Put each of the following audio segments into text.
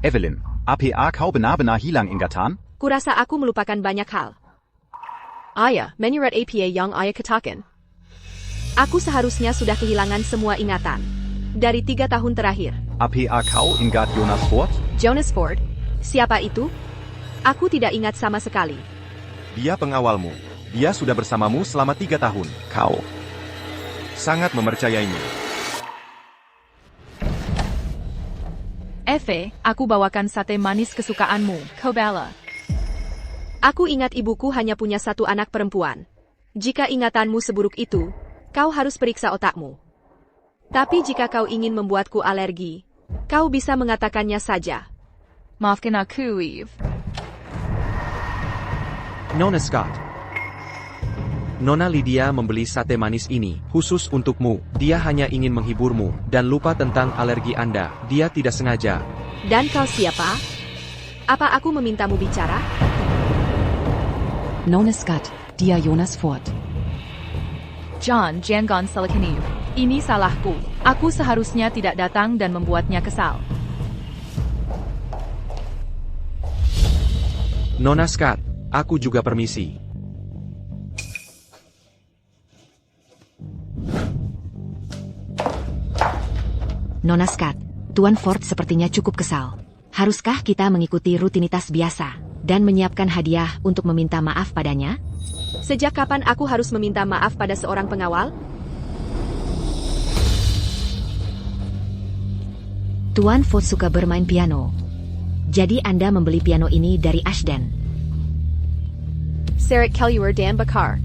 Evelyn, apa kau benar-benar hilang ingatan? Kurasa aku melupakan banyak hal. Ayah, menyeret apa yang ayah katakan. Aku seharusnya sudah kehilangan semua ingatan. Dari 3 tahun terakhir. Apa kau ingat Jonas Ford? Jonas Ford? Siapa itu? Aku tidak ingat sama sekali. Dia pengawalmu. Dia sudah bersamamu selama 3 tahun. Kau sangat mempercayainya. Eve, aku bawakan sate manis kesukaanmu, Kobala. Aku ingat ibuku hanya punya 1 anak perempuan. Jika ingatanmu seburuk itu, kau harus periksa otakmu. Tapi jika kau ingin membuatku alergi, kau bisa mengatakannya saja. Maafkan aku, Eve. Nona Scott. Nona Lydia membeli sate manis ini, khusus untukmu. Dia hanya ingin menghiburmu, dan lupa tentang alergi Anda. Dia tidak sengaja. Dan kau siapa? Apa aku memintamu bicara? Nona Scott, dia Jonas Ford. John, jangan salahkan Eve. Ini salahku. Aku seharusnya tidak datang dan membuatnya kesal. Nona Scott, aku juga permisi. Nona Scott, Tuan Ford sepertinya cukup kesal. Haruskah kita mengikuti rutinitas biasa dan menyiapkan hadiah untuk meminta maaf padanya? Sejak kapan aku harus meminta maaf pada seorang pengawal? Tuan Ford suka bermain piano. Jadi Anda membeli piano ini dari Ashden. Sarah Kelluer dan Bakar.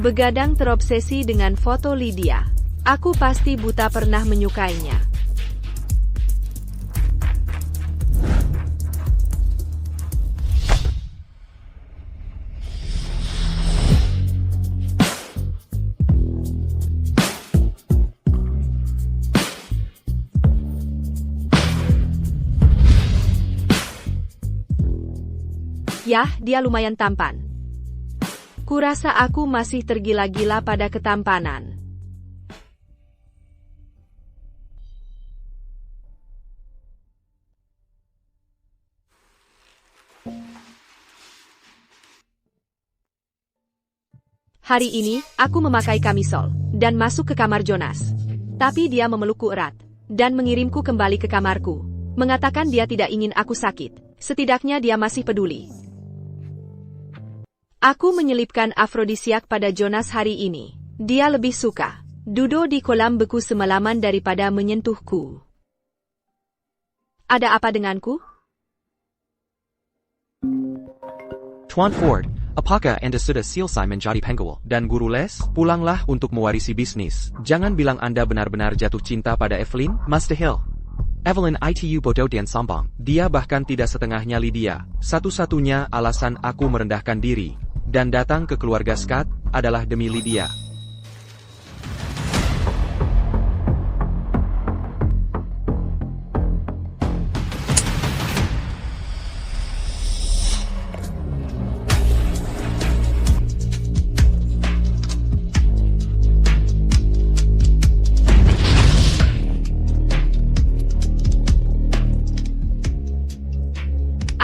Begadang terobsesi dengan foto Lydia. Aku pasti buta pernah menyukainya. Yah, dia lumayan tampan. Kurasa aku masih tergila-gila pada ketampanan. Hari ini, aku memakai kamisol, dan masuk ke kamar Jonas. Tapi dia memelukku erat, dan mengirimku kembali ke kamarku. Mengatakan dia tidak ingin aku sakit. Setidaknya dia masih peduli. Aku menyelipkan afrodisiak pada Jonas hari ini. Dia lebih suka duduk di kolam beku semalaman daripada menyentuhku. Ada apa denganku? Tuan Ford, apakah Anda sudah selesai menjadi pengawal dan guru les? Pulanglah untuk mewarisi bisnis. Jangan bilang Anda benar-benar jatuh cinta pada Evelyn, Master Hill. Evelyn itu bodoh dan sombong. Dia bahkan tidak setengahnya Lydia. Satu-satunya alasan aku merendahkan diri dan datang ke keluarga Scott adalah demi Lydia.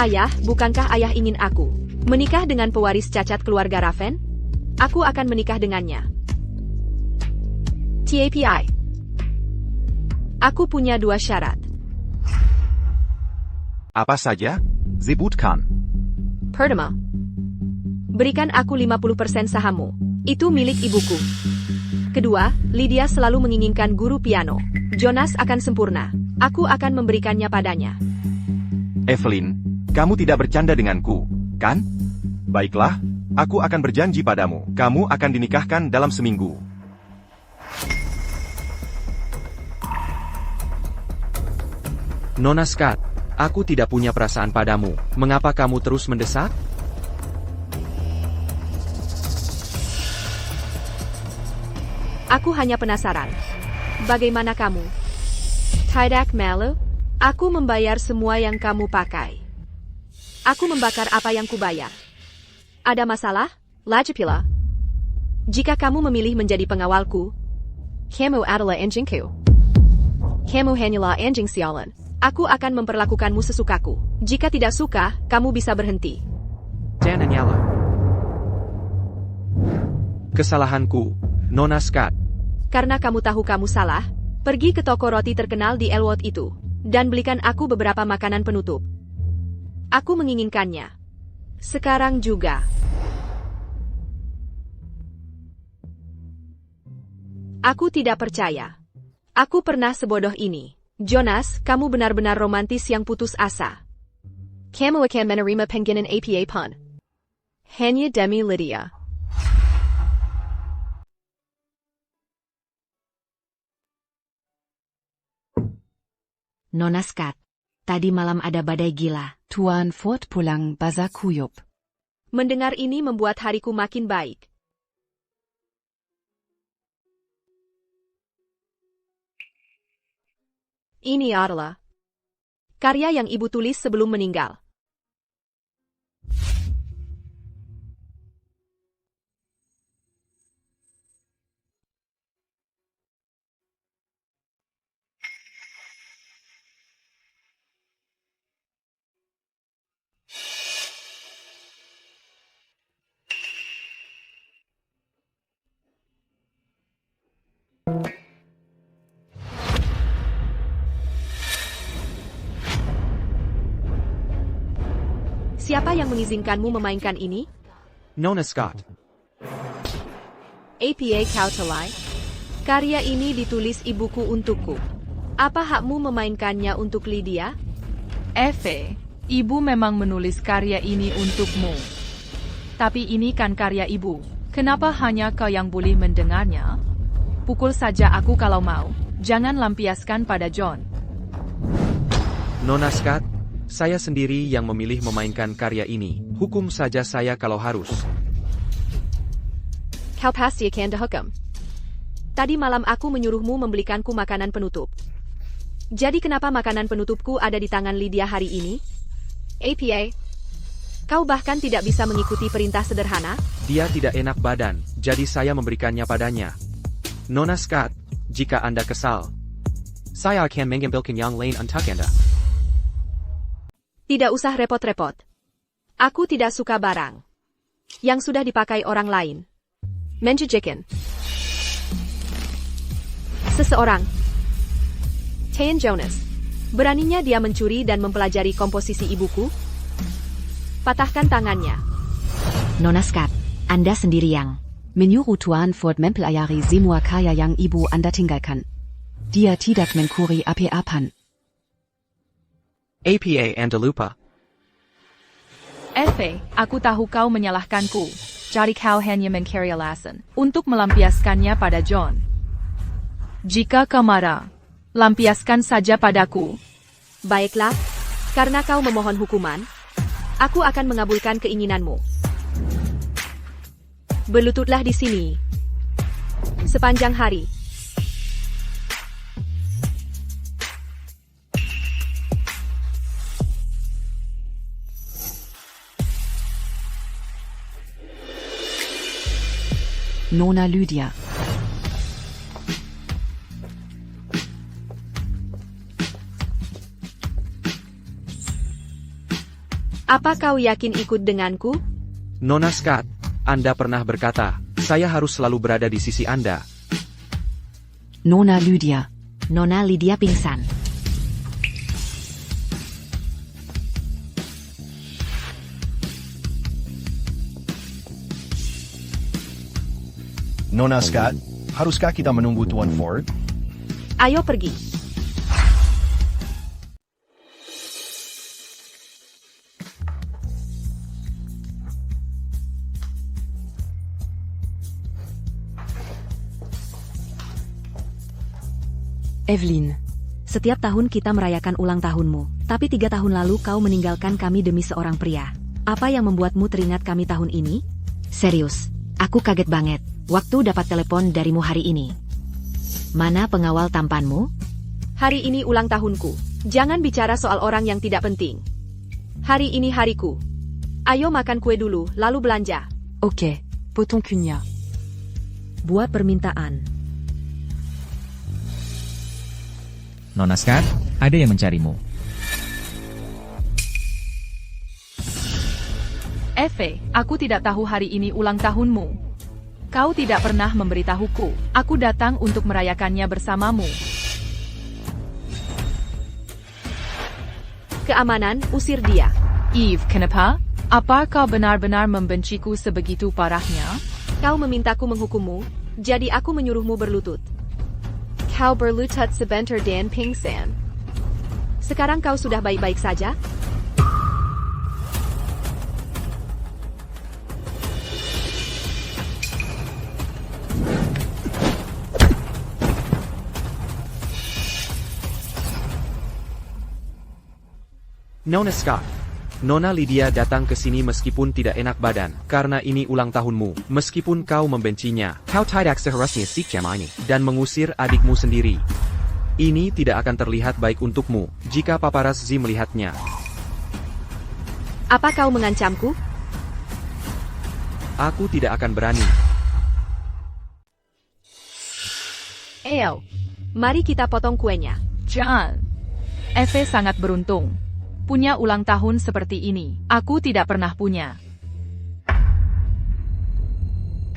Ayah, bukankah ayah ingin aku menikah dengan pewaris cacat keluarga Raven? Aku akan menikah dengannya. TAPI. Aku punya 2 syarat. Apa saja? Sebutkan. Pertama, berikan aku 50% sahammu. Itu milik ibuku. Kedua, Lydia selalu menginginkan guru piano. Jonas akan sempurna. Aku akan memberikannya padanya. Evelyn, kamu tidak bercanda denganku, kan? Baiklah, aku akan berjanji padamu. Kamu akan dinikahkan dalam seminggu. Nona Scott, aku tidak punya perasaan padamu. Mengapa kamu terus mendesak? Aku hanya penasaran. Bagaimana kamu? Tidak malu? Aku membayar semua yang kamu pakai. Aku membakar apa yang kubayar. Ada masalah? Lajapila. Jika kamu memilih menjadi pengawalku, kamu adalah anjingku. Kamu hanyalah anjing sialan. Aku akan memperlakukanmu sesukaku. Jika tidak suka, kamu bisa berhenti. Dan Anyala. Kesalahanku, Nona Scott. Karena kamu tahu kamu salah, pergi ke toko roti terkenal di Elwood itu, dan belikan aku beberapa makanan penutup. Aku menginginkannya. Sekarang juga. Aku tidak percaya. Aku pernah sebodoh ini. Jonas, kamu benar-benar romantis yang putus asa. Kamu akan menerima pengginan APA pun. Hanya demi Lydia. Nona Scott, tadi malam ada badai gila. Tuan Fort pulang bazakuyup. Mendengar ini membuat hariku makin baik. Ini adalah karya yang ibu tulis sebelum meninggal. Siapa yang mengizinkanmu memainkan ini? Nona Scott. APA kau telai? Karya ini ditulis ibuku untukku. Apa hakmu memainkannya untuk Lydia? Eve, ibu memang menulis karya ini untukmu. Tapi ini kan karya ibu. Kenapa hanya kau yang boleh mendengarnya? Pukul saja aku kalau mau. Jangan lampiaskan pada John. Nona Scott, saya sendiri yang memilih memainkan karya ini. Hukum saja saya kalau harus. Kau pasti akan dihukum. Tadi malam aku menyuruhmu membelikanku makanan penutup. Jadi kenapa makanan penutupku ada di tangan Lydia hari ini? APA, kau bahkan tidak bisa mengikuti perintah sederhana? Dia tidak enak badan, jadi saya memberikannya padanya. Nona Scott, jika Anda kesal, saya akan mengambilkan yang lain untuk Anda. Tidak usah repot-repot. Aku tidak suka barang yang sudah dipakai orang lain. Menjijikan. Seseorang. Tayan Jonas. Beraninya dia mencuri dan mempelajari komposisi ibuku? Patahkan tangannya. Nona Scott, Anda sendiri yang Menyuruh Tuan Fort mempelajari semua karya yang ibu Anda tinggalkan. Dia tidak mencuri apa-apa. APA Anda lupa. Eve, aku tahu kau menyalahkanku. Jadi kau hanya mencari alasan untuk melampiaskannya pada John. Jika kau marah, lampiaskan saja padaku. Baiklah, karena kau memohon hukuman, aku akan mengabulkan keinginanmu. Berlututlah di sini. Sepanjang hari. Nona Lydia. Apa kau yakin ikut denganku? Nona Scott, Anda pernah berkata, saya harus selalu berada di sisi Anda. Nona Lydia. Nona Lydia pingsan. Nona Scott, haruskah kita menunggu Tuan Fort? Ayo pergi. Evelyn. Setiap tahun kita merayakan ulang tahunmu, tapi 3 tahun lalu kau meninggalkan kami demi seorang pria. Apa yang membuatmu teringat kami tahun ini? Serius, aku kaget banget waktu dapat telepon darimu hari ini. Mana pengawal tampanmu? Hari ini ulang tahunku. Jangan bicara soal orang yang tidak penting. Hari ini hariku. Ayo makan kue dulu, lalu belanja. Oke, potong kunyah. Buat permintaan. Nona Scott, ada yang mencarimu. Eve, aku tidak tahu hari ini ulang tahunmu. Kau tidak pernah memberitahuku. Aku datang untuk merayakannya bersamamu. Keamanan, usir dia. Eve, kenapa? Apa kau benar-benar membenciku sebegitu parahnya? Kau memintaku menghukummu, jadi aku menyuruhmu berlutut. Kau berlutut sebentar dan pingsan. Sekarang kau sudah baik-baik saja? Nona Scott. Nona Lydia datang ke sini meskipun tidak enak badan, karena ini ulang tahunmu, meskipun kau membencinya. Kau tidak seharusnya si ini, dan mengusir adikmu sendiri. Ini tidak akan terlihat baik untukmu, jika paparazzi melihatnya. Apa kau mengancamku? Aku tidak akan berani. Ayo, mari kita potong kuenya. Jangan. Eve sangat beruntung. Punya ulang tahun seperti ini. Aku tidak pernah punya.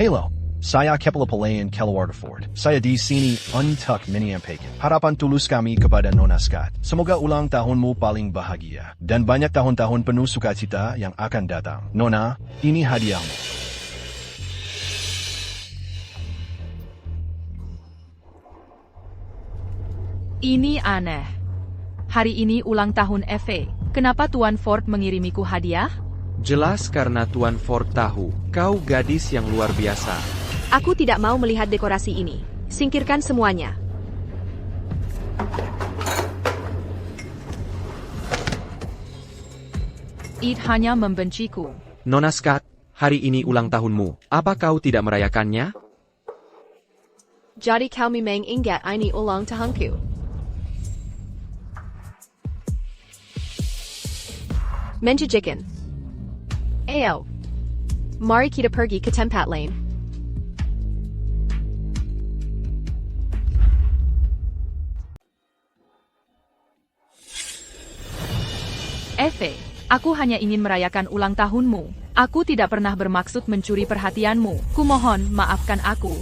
Halo, saya Kepala Pelayan Keluarga Ford. Saya di sini untuk menyampaikan harapan tulus kami kepada Nona Scott. Semoga ulang tahunmu paling bahagia dan banyak tahun-tahun penuh sukacita yang akan datang. Nona, ini hadiahmu. Ini aneh. Hari ini ulang tahun Eve. Kenapa Tuan Ford mengirimiku hadiah? Jelas karena Tuan Ford tahu, kau gadis yang luar biasa. Aku tidak mau melihat dekorasi ini. Singkirkan semuanya. It hanya membenciku. Nona Scott, hari ini ulang tahunmu. Apa kau tidak merayakannya? Jadi kau memang ingat ini ulang tahunku. Menjajikan. Ayo. Mari kita pergi ke tempat lain. Eve, aku hanya ingin merayakan ulang tahunmu. Aku tidak pernah bermaksud mencuri perhatianmu. Kumohon, maafkan aku.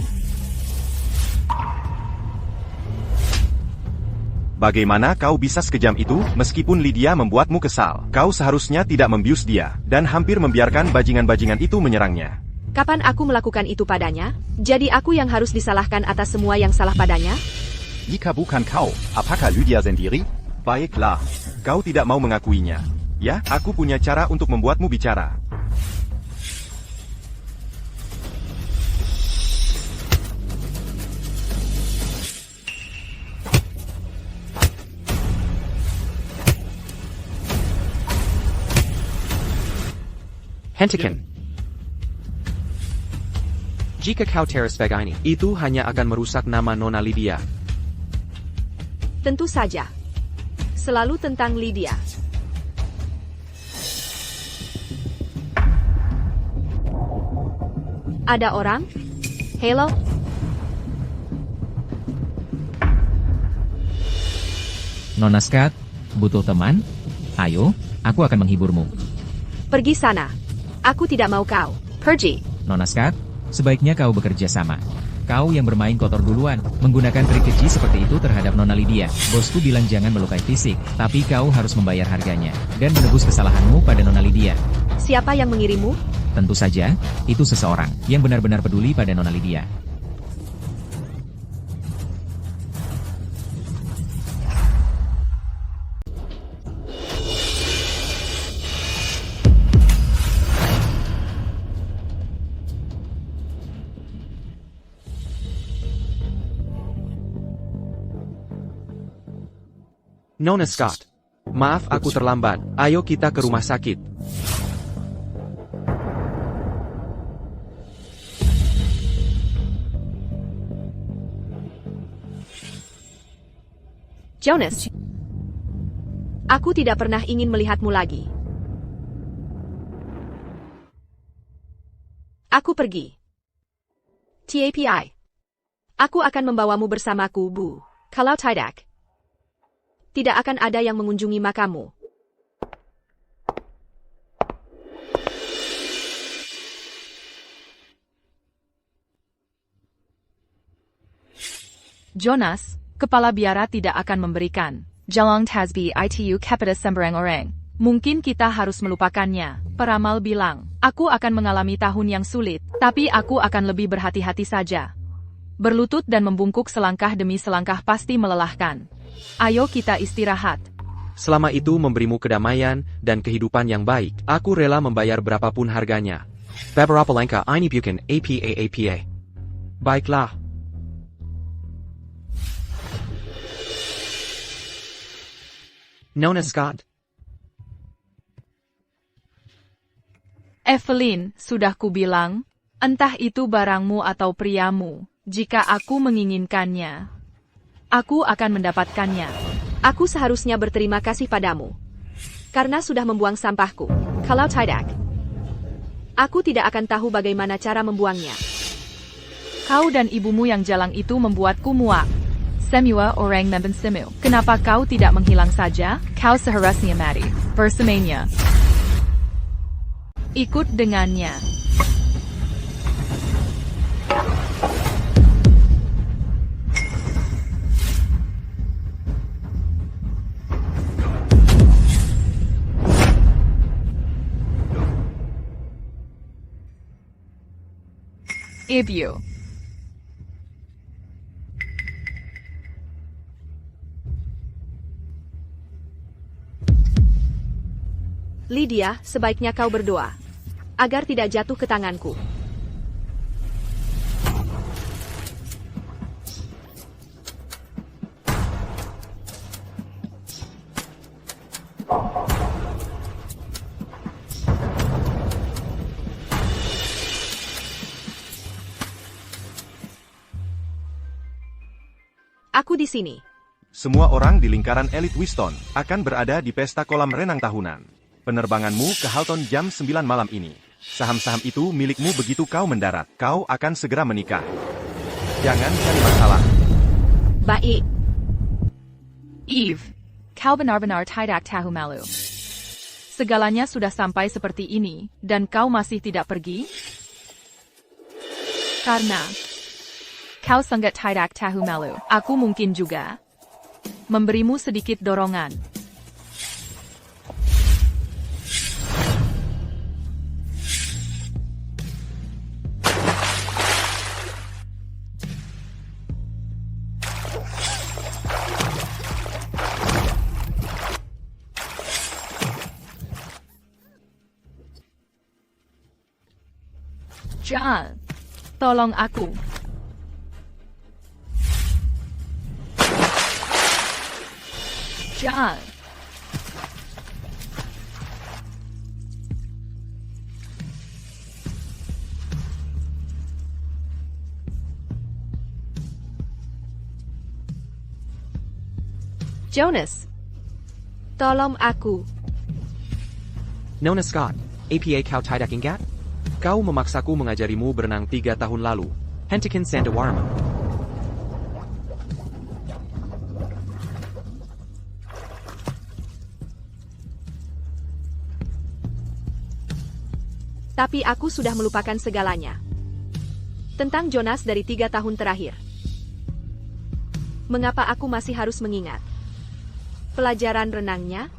Bagaimana kau bisa sekejam itu, meskipun Lydia membuatmu kesal? Kau seharusnya tidak membius dia, dan hampir membiarkan bajingan-bajingan itu menyerangnya. Kapan aku melakukan itu padanya? Jadi aku yang harus disalahkan atas semua yang salah padanya? Jika bukan kau, apakah Lydia sendiri? Baiklah, kau tidak mau mengakuinya. Ya, aku punya cara untuk membuatmu bicara. Hentikan. Jika kau teras begini, itu hanya akan merusak nama Nona Lydia. Tentu saja. Selalu tentang Lydia. Ada orang? Halo? Nona Scott, butuh teman? Ayo, aku akan menghiburmu. Pergi sana. Aku tidak mau kau. Pergi. Nona Scott, sebaiknya kau bekerja sama. Kau yang bermain kotor duluan, menggunakan trik keji seperti itu terhadap Nona Lydia. Bosku bilang jangan melukai fisik, tapi kau harus membayar harganya, dan menebus kesalahanmu pada Nona Lydia. Siapa yang mengirimmu? Tentu saja, itu seseorang yang benar-benar peduli pada Nona Lydia. Nona Scott. Maaf aku terlambat, ayo kita ke rumah sakit. Jonas, aku tidak pernah ingin melihatmu lagi. Aku pergi. TAPI. Aku akan membawamu bersamaku, Bu. Kalau tidak, tidak akan ada yang mengunjungi makammu. Jonas, kepala biara tidak akan memberikan Jalong Tasbi itu kepada sembarang orang. Mungkin kita harus melupakannya. Peramal bilang, aku akan mengalami tahun yang sulit, tapi aku akan lebih berhati-hati saja. Berlutut dan membungkuk selangkah demi selangkah pasti melelahkan. Ayo kita istirahat. Selama itu memberimu kedamaian dan kehidupan yang baik, aku rela membayar berapapun harganya. Beberapa langkah ini bukan apa. Baiklah. Nona Scott. Evelyn, sudah kubilang, entah itu barangmu atau priamu, jika aku menginginkannya, aku akan mendapatkannya. Aku seharusnya berterima kasih padamu, karena sudah membuang sampahku. Kalau tidak, aku tidak akan tahu bagaimana cara membuangnya. Kau dan ibumu yang jalang itu membuatku muak. Semua orang membencimu. Kenapa kau tidak menghilang saja? Kau seharusnya mati bersamanya. Ikut dengannya. Ibu. Lydia, sebaiknya kau berdoa agar tidak jatuh ke tanganku. Aku di sini. Semua orang di lingkaran elit Wiston akan berada di pesta kolam renang tahunan. Penerbanganmu ke Halton jam 9 malam ini. Saham-saham itu milikmu begitu kau mendarat. Kau akan segera menikah. Jangan cari masalah. Baik. Eve, kau benar-benar tidak tahu malu. Segalanya sudah sampai seperti ini, dan kau masih tidak pergi? Karena kau sangat tidak tahu malu. Aku mungkin juga memberimu sedikit dorongan. Jangan, tolong aku. Jangan. Jonas, tolong aku. Nona Scott, apa kau tidak ingat? Kau memaksaku mengajarimu berenang 3 tahun lalu. Hentikan Sandawarma. Tapi aku sudah melupakan segalanya. Tentang Jonas dari 3 tahun terakhir. Mengapa aku masih harus mengingat? Pelajaran renangnya?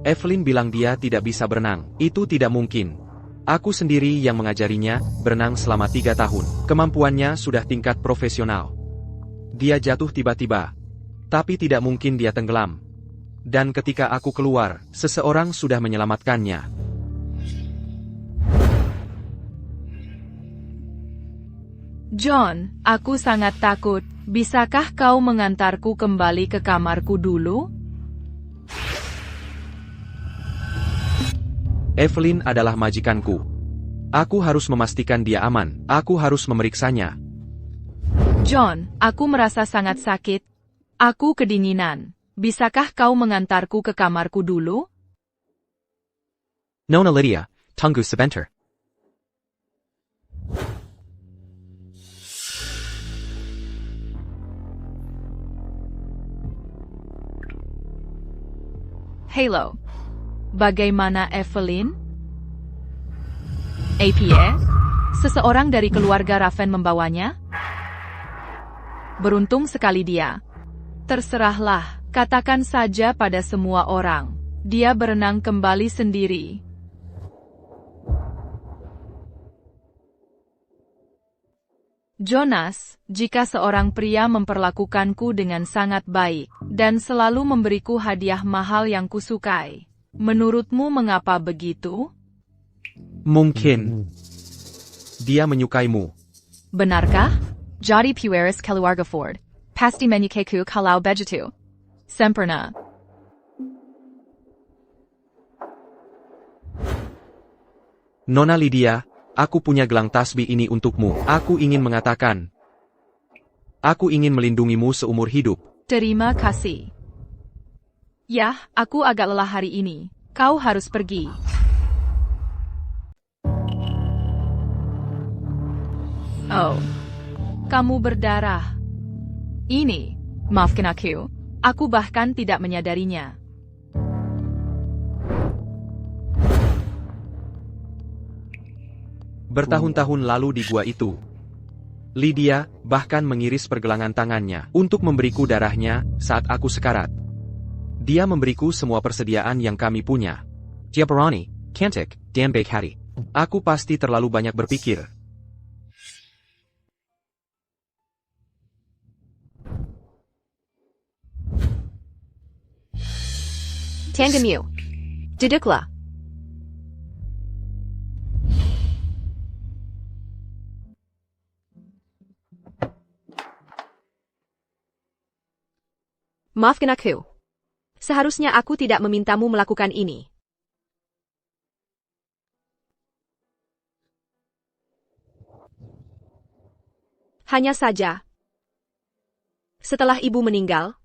Evelyn bilang dia tidak bisa berenang. Itu tidak mungkin. Aku sendiri yang mengajarinya berenang selama 3 tahun. Kemampuannya sudah tingkat profesional. Dia jatuh tiba-tiba. Tapi tidak mungkin dia tenggelam. Dan ketika aku keluar, seseorang sudah menyelamatkannya. John, aku sangat takut. Bisakah kau mengantarku kembali ke kamarku dulu? Evelyn adalah majikanku. Aku harus memastikan dia aman. Aku harus memeriksanya. John, aku merasa sangat sakit. Aku kedinginan. Bisakah kau mengantarku ke kamarku dulu? Nona Lydia, tunggu sebentar. Halo. Bagaimana Evelyn? APA? Seseorang dari keluarga Raven membawanya? Beruntung sekali dia. Terserahlah, katakan saja pada semua orang. Dia berenang kembali sendiri. Jonas, jika seorang pria memperlakukanku dengan sangat baik, dan selalu memberiku hadiah mahal yang kusukai, menurutmu mengapa begitu? Mungkin dia menyukaimu. Benarkah? Jadi pueris keluarga Ford. Pasti menyukaiku kalau begitu. Sempurna. Nona Lydia, aku punya gelang tasbih ini untukmu. Aku ingin mengatakan, aku ingin melindungimu seumur hidup. Terima kasih. Yah, aku agak lelah hari ini. Kau harus pergi. Oh, kamu berdarah. Ini, maafkan aku. Aku bahkan tidak menyadarinya. Bertahun-tahun lalu di gua itu, Lydia bahkan mengiris pergelangan tangannya untuk memberiku darahnya saat aku sekarat. Dia memberiku semua persediaan yang kami punya. Jabarani, cantik, dan baik hati. Aku pasti terlalu banyak berpikir. Tanggamu. Duduklah. Maafkan aku. Seharusnya aku tidak memintamu melakukan ini. Hanya saja, setelah ibu meninggal,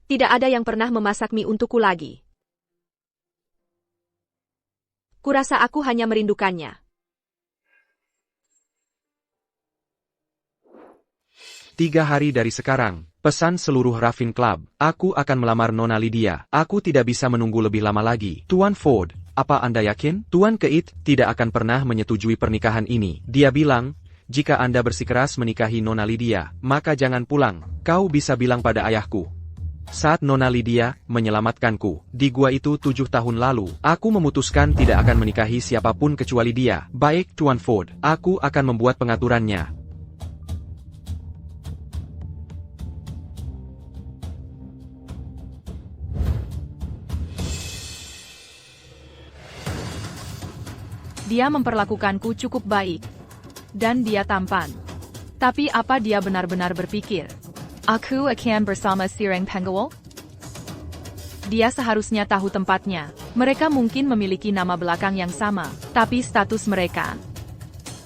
tidak ada yang pernah memasak mie untukku lagi. Kurasa aku hanya merindukannya. 3 hari dari sekarang, pesan seluruh Raven Club. Aku akan melamar Nona Lydia. Aku tidak bisa menunggu lebih lama lagi. Tuan Ford, apa Anda yakin? Tuan Keith tidak akan pernah menyetujui pernikahan ini. Dia bilang, jika Anda bersikeras menikahi Nona Lydia, maka jangan pulang. Kau bisa bilang pada ayahku. Saat Nona Lydia menyelamatkanku di gua itu 7 tahun lalu, aku memutuskan tidak akan menikahi siapapun kecuali dia. Baik, Tuan Ford, aku akan membuat pengaturannya. Dia memperlakukanku cukup baik. Dan dia tampan. Tapi apa dia benar-benar berpikir? Aku akan bersama Sireng Penguil? Dia seharusnya tahu tempatnya. Mereka mungkin memiliki nama belakang yang sama, tapi status mereka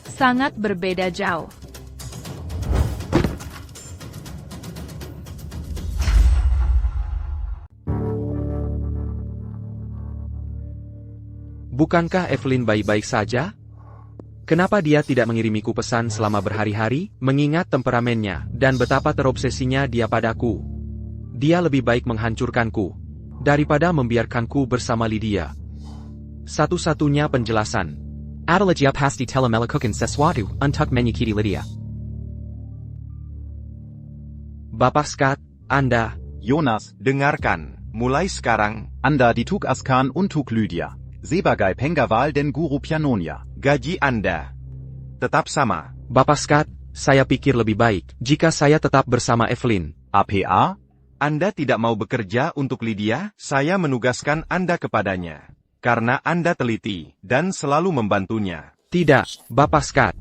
sangat berbeda jauh. Bukankah Evelyn baik-baik saja? Kenapa dia tidak mengirimiku pesan selama berhari-hari, mengingat temperamennya, dan betapa terobsesinya dia padaku? Dia lebih baik menghancurkanku, daripada membiarkanku bersama Lydia. Satu-satunya penjelasan. Adalah dia pasti telah melakukan sesuatu untuk menyakiti Lydia. Bapak Scott, Anda, Jonas, dengarkan. Mulai sekarang, Anda ditugaskan untuk Lydia. Sebagai pengawal dan guru pianonya. gaji Anda tetap sama. Bapak Scott, saya pikir lebih baik jika saya tetap bersama Evelyn. APA? Anda tidak mau bekerja untuk Lydia? Saya menugaskan Anda kepadanya. Karena Anda teliti dan selalu membantunya. Tidak, Bapak Scott.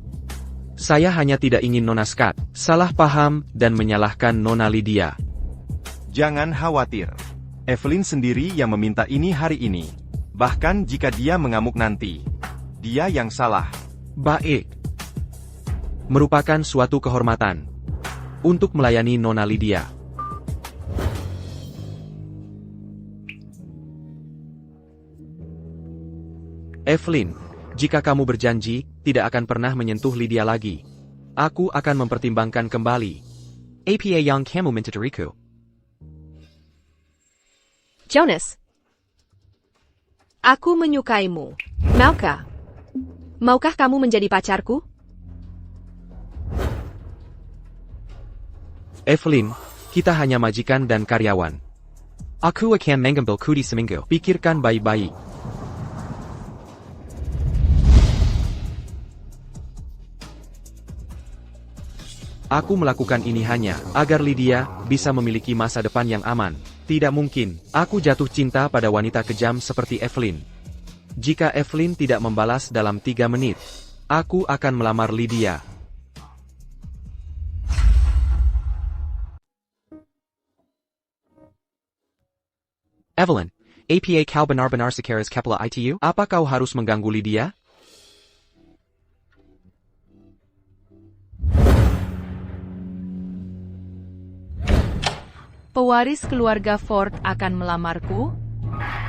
Saya hanya tidak ingin Nona Scott salah paham dan menyalahkan Nona Lydia. Jangan khawatir. Evelyn sendiri yang meminta ini hari ini. Bahkan jika dia mengamuk nanti, dia yang salah. Baik. Merupakan suatu kehormatan untuk melayani Nona Lydia. Evelyn, jika kamu berjanji tidak akan pernah menyentuh Lydia lagi, aku akan mempertimbangkan kembali. Apa yang kamu minta dariku? Jonas. Aku menyukaimu. Maukah? Maukah kamu menjadi pacarku? Evelyn, kita hanya majikan dan karyawan. Aku akan mengambil cuti seminggu. Pikirkan baik-baik. Aku melakukan ini hanya agar Lydia bisa memiliki masa depan yang aman. Tidak mungkin aku jatuh cinta pada wanita kejam seperti Evelyn. Jika Evelyn tidak membalas dalam 3 menit, aku akan melamar Lydia. Evelyn, apa kau benar-benar sekeras kepala itu? Apa kau harus mengganggu Lydia? Pewaris keluarga Ford akan melamarku?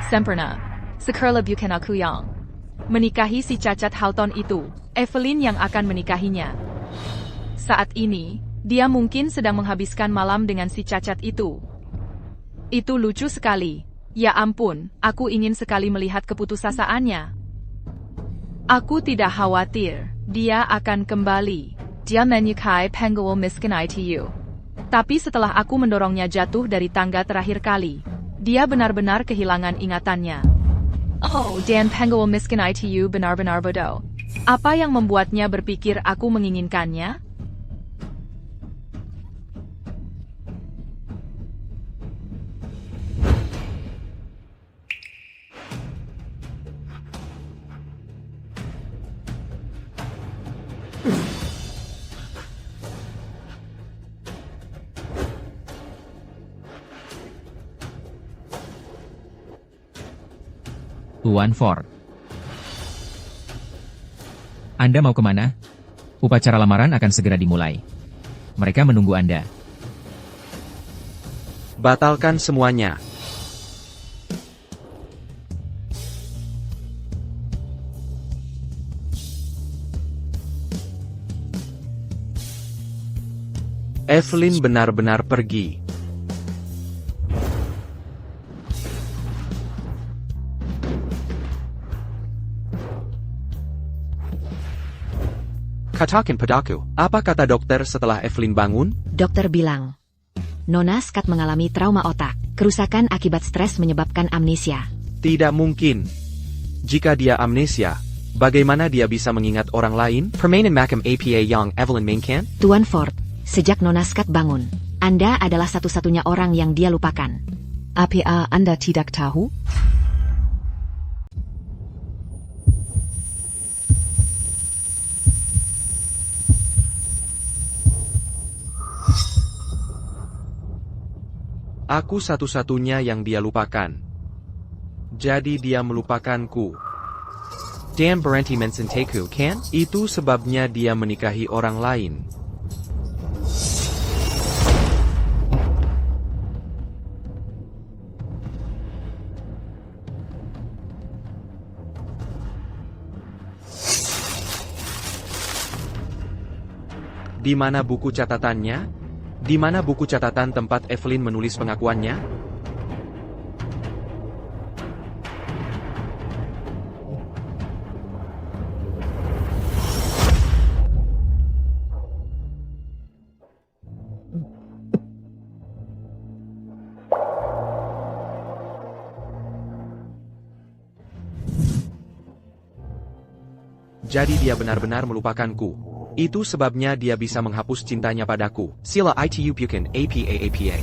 Sempurna. Sekarang bukan aku yang menikahi si cacat Halton itu. Evelyn yang akan menikahinya. Saat ini, dia mungkin sedang menghabiskan malam dengan si cacat itu. Itu lucu sekali. Ya ampun, aku ingin sekali melihat keputusasaannya. Aku tidak khawatir, dia akan kembali. Dia menyukai penggul miskin itu. Tapi setelah aku mendorongnya jatuh dari tangga terakhir kali, dia benar-benar kehilangan ingatannya. Oh, dan penggul miskin itu benar-benar bodoh. Apa yang membuatnya berpikir aku menginginkannya? Tuan Ford. Anda mau kemana? Upacara lamaran akan segera dimulai. Mereka menunggu Anda. Batalkan semuanya. Evelyn benar-benar pergi. Katakan padaku, apa kata dokter setelah Evelyn bangun? Dokter bilang, Nona Scott mengalami trauma otak. Kerusakan akibat stres menyebabkan amnesia. Tidak mungkin. Jika dia amnesia, bagaimana dia bisa mengingat orang lain? Permainan makam apa yang Evelyn mainkan? Tuan Ford, sejak Nona Scott bangun, Anda adalah satu-satunya orang yang dia lupakan. Apa Anda tidak tahu? Aku satu-satunya yang dia lupakan. Jadi dia melupakanku. Dan berhenti mencintaku, kan? Itu sebabnya dia menikahi orang lain. Di mana buku catatannya? Di mana buku catatan tempat Evelyn menulis pengakuannya? Jadi dia benar-benar melupakanku. Itu sebabnya dia bisa menghapus cintanya padaku. Sila itu bukan apa.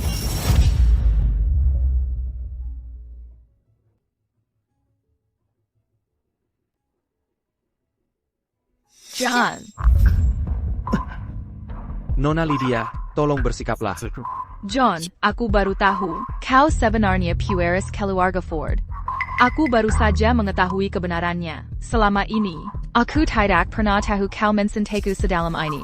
John. Nona Lydia, tolong bersikaplah. John, aku baru tahu, kau sebenarnya Pueris keluarga Ford. Aku baru saja mengetahui kebenarannya. Selama ini, aku tidak pernah tahu kau mencintai sedalam ini.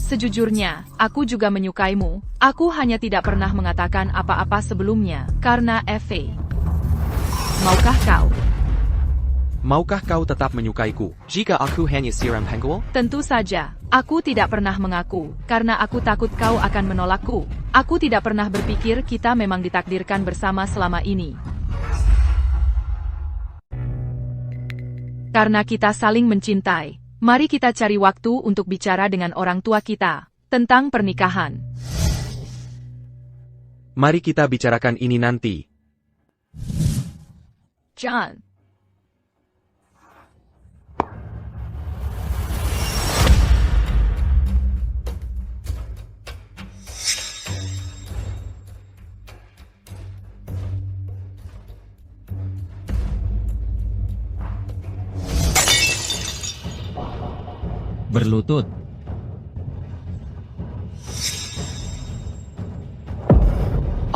Sejujurnya, aku juga menyukaimu. Aku hanya tidak pernah mengatakan apa-apa sebelumnya, karena Eve. Maukah kau? Maukah kau tetap menyukaiku, jika aku hanya siram penggol? Tentu saja, aku tidak pernah mengaku, karena aku takut kau akan menolakku. Aku tidak pernah berpikir kita memang ditakdirkan bersama selama ini. Karena kita saling mencintai, mari kita cari waktu untuk bicara dengan orang tua kita tentang pernikahan. Mari kita bicarakan ini nanti. John. Berlutut.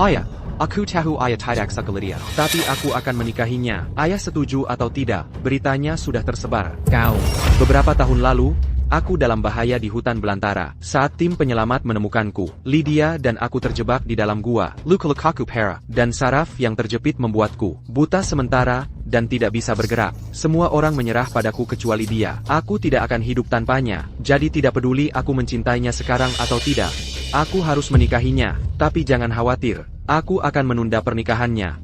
Ayah, aku tahu ayah tidak suka Lydia, tapi aku akan menikahinya. Ayah setuju atau tidak, beritanya sudah tersebar. Kau. Beberapa tahun lalu, aku dalam bahaya di hutan belantara. Saat tim penyelamat menemukanku, Lydia dan aku terjebak di dalam gua. Luka-lukaku parah, dan saraf yang terjepit membuatku buta sementara dan tidak bisa bergerak. Semua orang menyerah padaku kecuali dia. Aku tidak akan hidup tanpanya, jadi tidak peduli aku mencintainya sekarang atau tidak. Aku harus menikahinya, tapi jangan khawatir, aku akan menunda pernikahannya.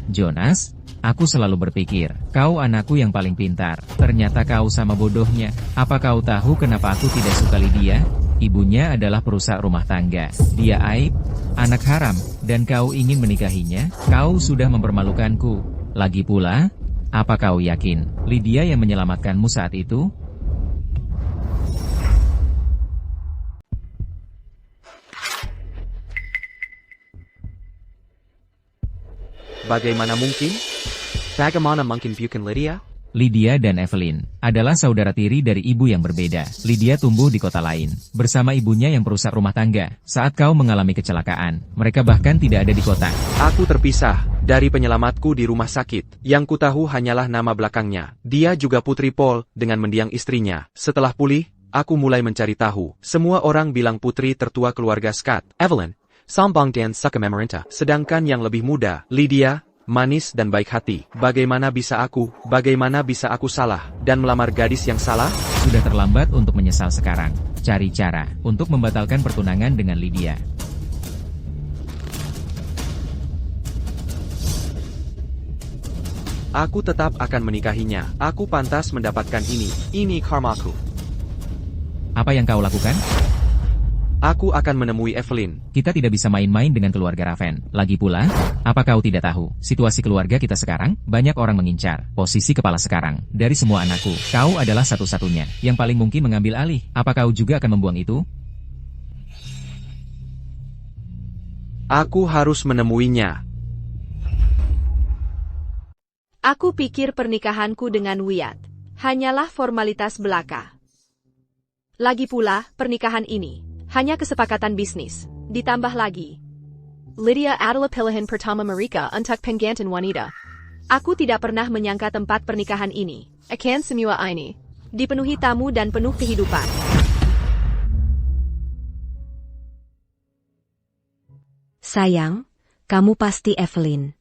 Jonas, aku selalu berpikir, kau anakku yang paling pintar. Ternyata kau sama bodohnya. Apa kau tahu kenapa aku tidak suka Lydia? Ibunya adalah perusak rumah tangga. Dia aib, anak haram, dan kau ingin menikahinya? Kau sudah mempermalukanku. Lagi pula, apa kau yakin Lydia yang menyelamatkanmu saat itu? Bagaimana mungkin? Bagaimana mungkin bukan Lydia? Lydia dan Evelyn adalah saudara tiri dari ibu yang berbeda. Lydia tumbuh di kota lain, bersama ibunya yang perusak rumah tangga. Saat kau mengalami kecelakaan, mereka bahkan tidak ada di kota. Aku terpisah dari penyelamatku di rumah sakit. Yang kutahu hanyalah nama belakangnya. Dia juga putri Paul, dengan mendiang istrinya. Setelah pulih, aku mulai mencari tahu. Semua orang bilang putri tertua keluarga Scott, Evelyn, sombong dan suka memerintah. Sedangkan yang lebih muda, Lydia, manis dan baik hati. Bagaimana bisa aku salah dan melamar gadis yang salah? Sudah terlambat untuk menyesal sekarang. Cari cara untuk membatalkan pertunangan dengan Lydia. Aku tetap akan menikahinya. Aku pantas mendapatkan ini. Ini karmaku. Apa yang kau lakukan? Aku akan menemui Evelyn. Kita tidak bisa main-main dengan keluarga Raven. Lagi pula, apa kau tidak tahu, situasi keluarga kita sekarang, banyak orang mengincar posisi kepala sekarang. Dari semua anakku, kau adalah satu-satunya yang paling mungkin mengambil alih. Apa kau juga akan membuang itu? Aku harus menemuinya. Aku pikir pernikahanku dengan Wyatt hanyalah formalitas belaka. Lagi pula, pernikahan ini hanya kesepakatan bisnis. Ditambah lagi, Lydia adalah pilihan pertama mereka untuk penggantian wanita. Aku tidak pernah menyangka tempat pernikahan ini akan semua ini dipenuhi tamu dan penuh kehidupan. Sayang, kamu pasti Evelyn.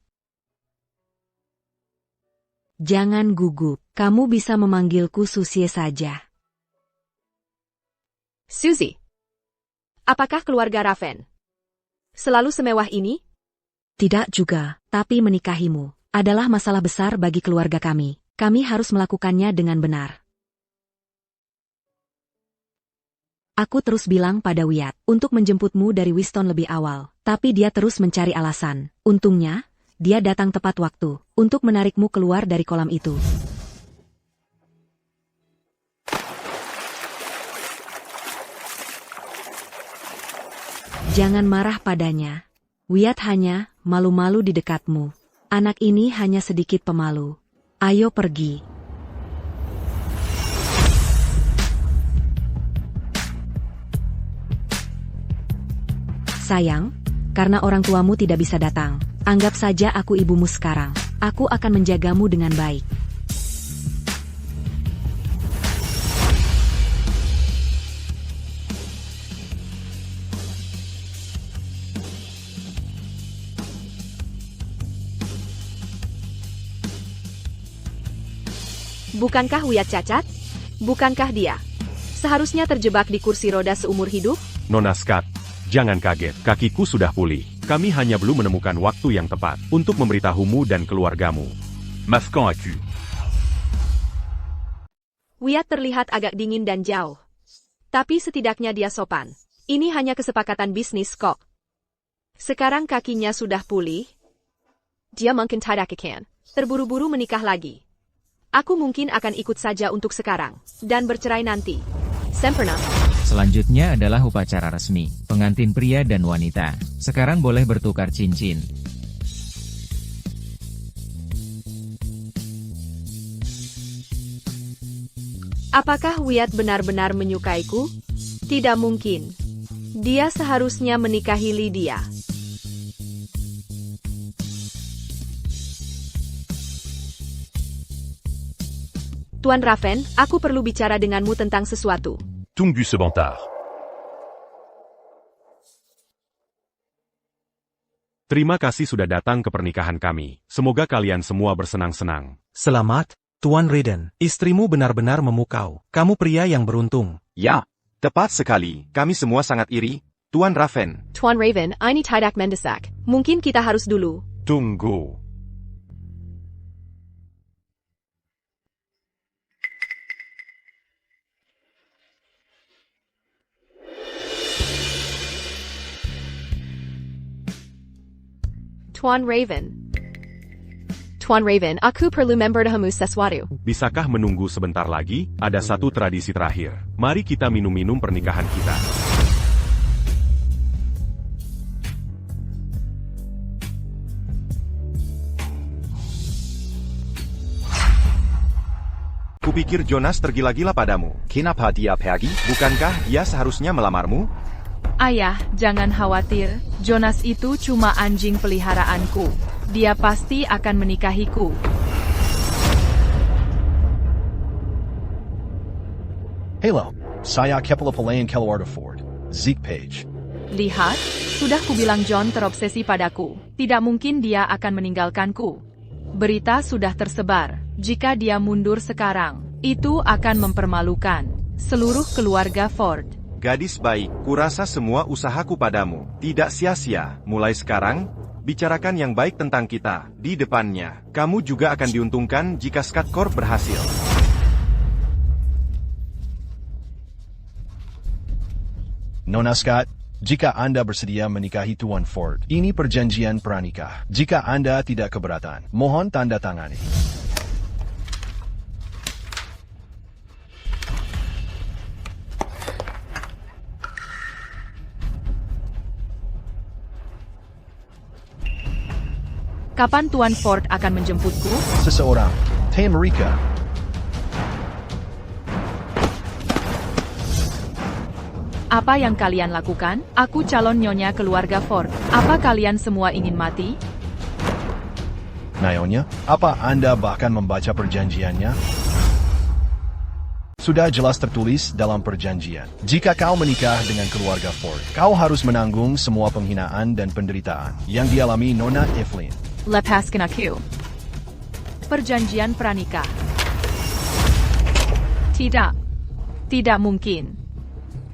Jangan gugup, kamu bisa memanggilku Susie saja. Susie. Apakah keluarga Raven selalu semewah ini? Tidak juga, tapi menikahimu adalah masalah besar bagi keluarga kami. Kami harus melakukannya dengan benar. Aku terus bilang pada Wyatt untuk menjemputmu dari Winston lebih awal, tapi dia terus mencari alasan. Untungnya, dia datang tepat waktu untuk menarikmu keluar dari kolam itu. Jangan marah padanya. Wyatt hanya malu-malu di dekatmu. Anak ini hanya sedikit pemalu. Ayo pergi. Sayang, karena orang tuamu tidak bisa datang, anggap saja aku ibumu sekarang. Aku akan menjagamu dengan baik. Bukankah Wyatt cacat? Bukankah dia seharusnya terjebak di kursi roda seumur hidup? Nona Scott, jangan kaget, kakiku sudah pulih. Kami hanya belum menemukan waktu yang tepat untuk memberitahumu dan keluargamu. Maafkan aku. Wyatt terlihat agak dingin dan jauh. Tapi setidaknya dia sopan. Ini hanya kesepakatan bisnis kok. Sekarang kakinya sudah pulih. Dia mungkin tidak akan terburu-buru menikah lagi. Aku mungkin akan ikut saja untuk sekarang, dan bercerai nanti. Sempurna. Selanjutnya adalah upacara resmi, pengantin pria dan wanita. Sekarang boleh bertukar cincin. Apakah Wyatt benar-benar menyukaiku? Tidak mungkin. Dia seharusnya menikahi Lydia. Tuan Raven, aku perlu bicara denganmu tentang sesuatu. Tunggu sebentar. Terima kasih sudah datang ke pernikahan kami. Semoga kalian semua bersenang-senang. Selamat, Tuan Raiden. Istrimu benar-benar memukau. Kamu pria yang beruntung. Ya, tepat sekali. Kami semua sangat iri, Tuan Raven. Tuan Raven, ini tidak mendesak. Mungkin kita harus dulu. Tunggu. Tuan Raven. Tuan Raven, aku perlu memberitahumu sesuatu. Bisakah menunggu sebentar lagi? Ada satu tradisi terakhir. Mari kita minum-minum pernikahan kita. Kupikir Jonas tergila-gila padamu. Kenapa dia pergi? Bukankah dia seharusnya melamarmu? Ayah, jangan khawatir. Jonas itu cuma anjing peliharaanku. Dia pasti akan menikahiku. Halo, saya Kepala Pelayan Keluarga Ford, Zeke Page. Lihat, sudah kubilang John terobsesi padaku. Tidak mungkin dia akan meninggalkanku. Berita sudah tersebar. Jika dia mundur sekarang, itu akan mempermalukan seluruh keluarga Ford. Gadis baik, kurasa semua usahaku padamu tidak sia-sia. Mulai sekarang, bicarakan yang baik tentang kita di depannya. Kamu juga akan diuntungkan jika Scott Corp berhasil. Nona Scott, jika Anda bersedia menikahi Tuan Ford, ini perjanjian pranikah. Jika Anda tidak keberatan, mohon tanda tangani. Kapan Tuan Ford akan menjemputku? Seseorang, Teh Marika. Apa yang kalian lakukan? Aku calon nyonya keluarga Ford. Apa kalian semua ingin mati? Nyonya, apa Anda bahkan membaca perjanjiannya? Sudah jelas tertulis dalam perjanjian. Jika kau menikah dengan keluarga Ford, kau harus menanggung semua penghinaan dan penderitaan yang dialami Nona Evelyn. Lepaskan aku. Perjanjian pranikah. Tidak. Tidak mungkin.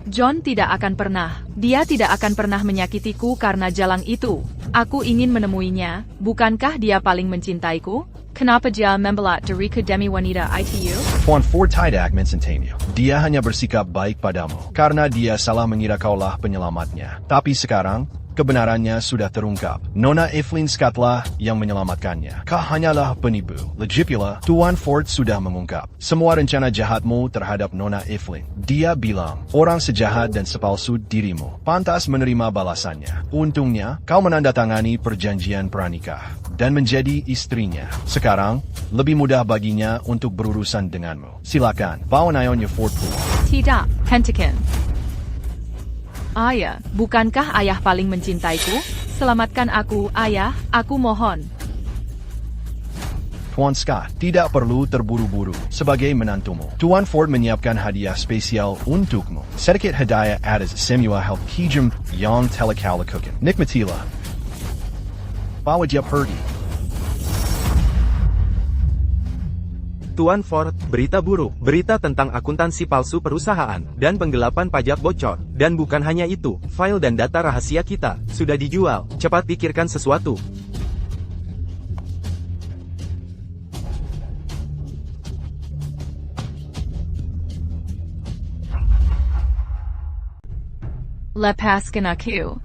John tidak akan pernah. Dia tidak akan pernah menyakitiku karena jalan itu. Aku ingin menemuinya. Bukankah dia paling mencintaiku? Kenapa dia membelat diriku demi wanita itu? Tuan Ford tidak mencintaimu. Dia hanya bersikap baik padamu karena dia salah mengira kaulah penyelamatnya. Tapi sekarang, kebenarannya sudah terungkap. Nona Evelyn Scottlah yang menyelamatkannya. Kau hanyalah penipu. Lagipula, Tuan Ford sudah mengungkap semua rencana jahatmu terhadap Nona Evelyn. Dia bilang, orang sejahat dan sepalsu dirimu pantas menerima balasannya. Untungnya, kau menandatangani perjanjian pranikah dan menjadi istrinya. Sekarang, lebih mudah baginya untuk berurusan denganmu. Silakan, bawa nyonya Ford pulang. Tidak, hentikan. Ayah, bukankah ayah paling mencintaiku? Selamatkan aku, ayah, aku mohon. Tuan Scott, tidak perlu terburu-buru sebagai menantumu. Tuan Ford menyiapkan hadiah spesial untukmu. Sedikit hadiah atas semua hal kejam yang telah kau lakukan. Nikmatilah. Bawa dia pergi. Tuan Ford, berita buruk, berita tentang akuntansi palsu perusahaan, dan penggelapan pajak bocor. Dan bukan hanya itu, file dan data rahasia kita, sudah dijual. Cepat pikirkan sesuatu. Lepaskan aku.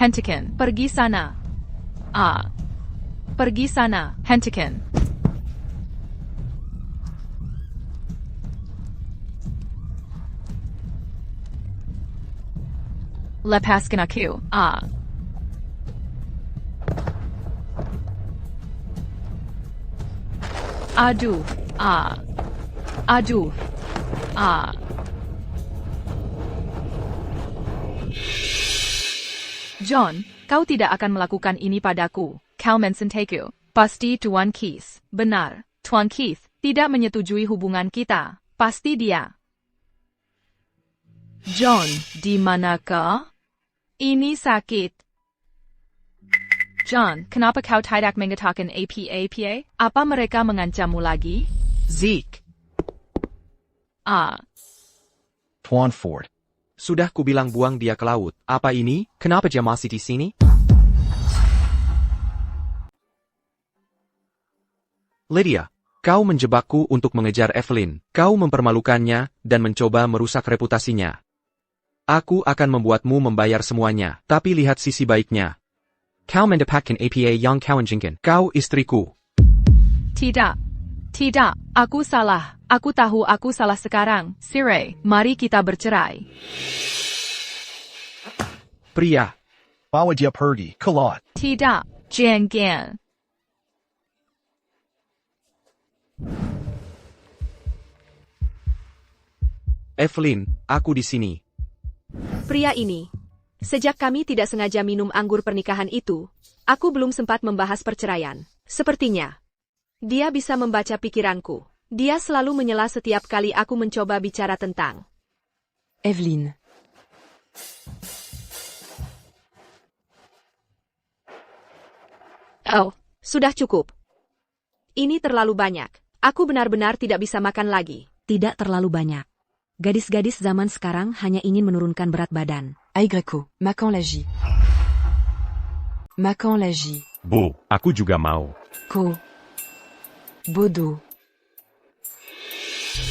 Hentikan. Pergi sana. Pergi sana. Hentikan. Lepaskan aku. Aduh. Aduh. John, kau tidak akan melakukan ini padaku. Kau mencintai-ku. Pasti Tuan Keith. Benar, Tuan Keith tidak menyetujui hubungan kita. Pasti dia. John, di manakah? Ini sakit. John, kenapa kau tidak mengatakan apa? Apa mereka mengancammu lagi? Zeke. Tuan Ford. Sudah kubilang buang dia ke laut. Apa ini? Kenapa dia masih di sini? Lydia, kau menjebakku untuk mengejar Evelyn. Kau mempermalukannya dan mencoba merusak reputasinya. Aku akan membuatmu membayar semuanya. Tapi lihat sisi baiknya. Kau mendapatkan apa yang kau inginkan. Kau istriku. Tidak. Tidak, aku salah. Aku tahu aku salah sekarang. Sire, mari kita bercerai. Pria. Bawa dia pergi ke laut. Tidak, jangan. Evelyn, aku di sini. Pria ini. Sejak kami tidak sengaja minum anggur pernikahan itu, aku belum sempat membahas perceraian. Sepertinya dia bisa membaca pikiranku. Dia selalu menyela setiap kali aku mencoba bicara tentang Evelyn. Oh, sudah cukup. Ini terlalu banyak. Aku benar-benar tidak bisa makan lagi. Tidak terlalu banyak. Gadis-gadis zaman sekarang hanya ingin menurunkan berat badan. Aigreco, makan lagi. Makan lagi. Bu, aku juga mau. Ko. Bodoh.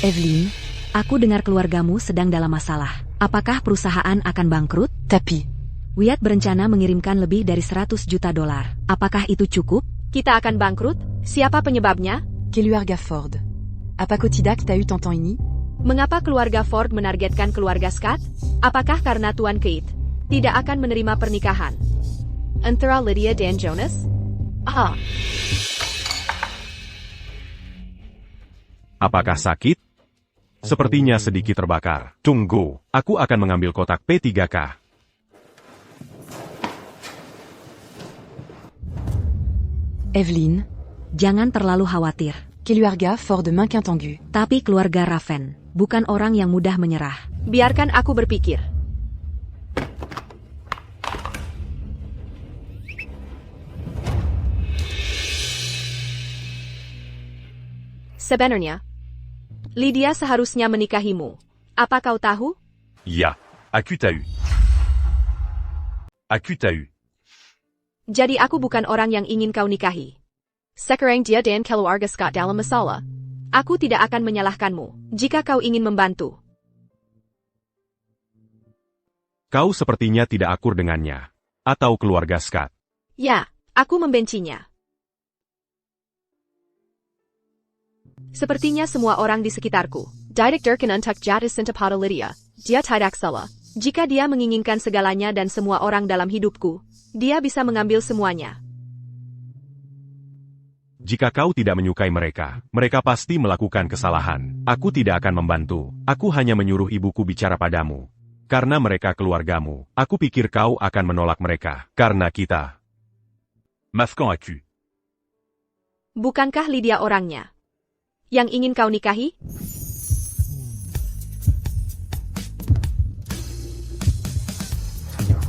Evelyn, aku dengar keluargamu sedang dalam masalah. Apakah perusahaan akan bangkrut? Tapi. Wyatt berencana mengirimkan lebih dari 100 juta dolar. Apakah itu cukup? Kita akan bangkrut? Siapa penyebabnya? Keluarga Ford. Apa kau tidak tahu tentang ini? Mengapa keluarga Ford menargetkan keluarga Scott? Apakah karena Tuan Keith tidak akan menerima pernikahan antara Lydia dan Jonas? Apakah sakit? Sepertinya sedikit terbakar. Tunggu, aku akan mengambil kotak P3K. Evelyn. Jangan terlalu khawatir. Keluarga Ford Mankintangu. Tapi keluarga Raven bukan orang yang mudah menyerah. Biarkan aku berpikir. Sebenarnya, Lydia seharusnya menikahimu. Apa kau tahu? Ya, aku tahu. Aku tahu. Jadi aku bukan orang yang ingin kau nikahi. Sekarang dia dan keluarga Scott dalam masalah. Aku tidak akan menyalahkanmu jika kau ingin membantu. Kau sepertinya tidak akur dengannya. Atau keluarga Scott. Ya, aku membencinya. Sepertinya semua orang di sekitarku. Director untuk jatuh cinta pada Lydia. Dia tidak salah. Jika dia menginginkan segalanya dan semua orang dalam hidupku, dia bisa mengambil semuanya. Jika kau tidak menyukai mereka, mereka pasti melakukan kesalahan. Aku tidak akan membantu. Aku hanya menyuruh ibuku bicara padamu. Karena mereka keluargamu, aku pikir kau akan menolak mereka. Karena kita. Meuf, quand as-tu? Bukankah Lydia orangnya? Yang ingin kau nikahi?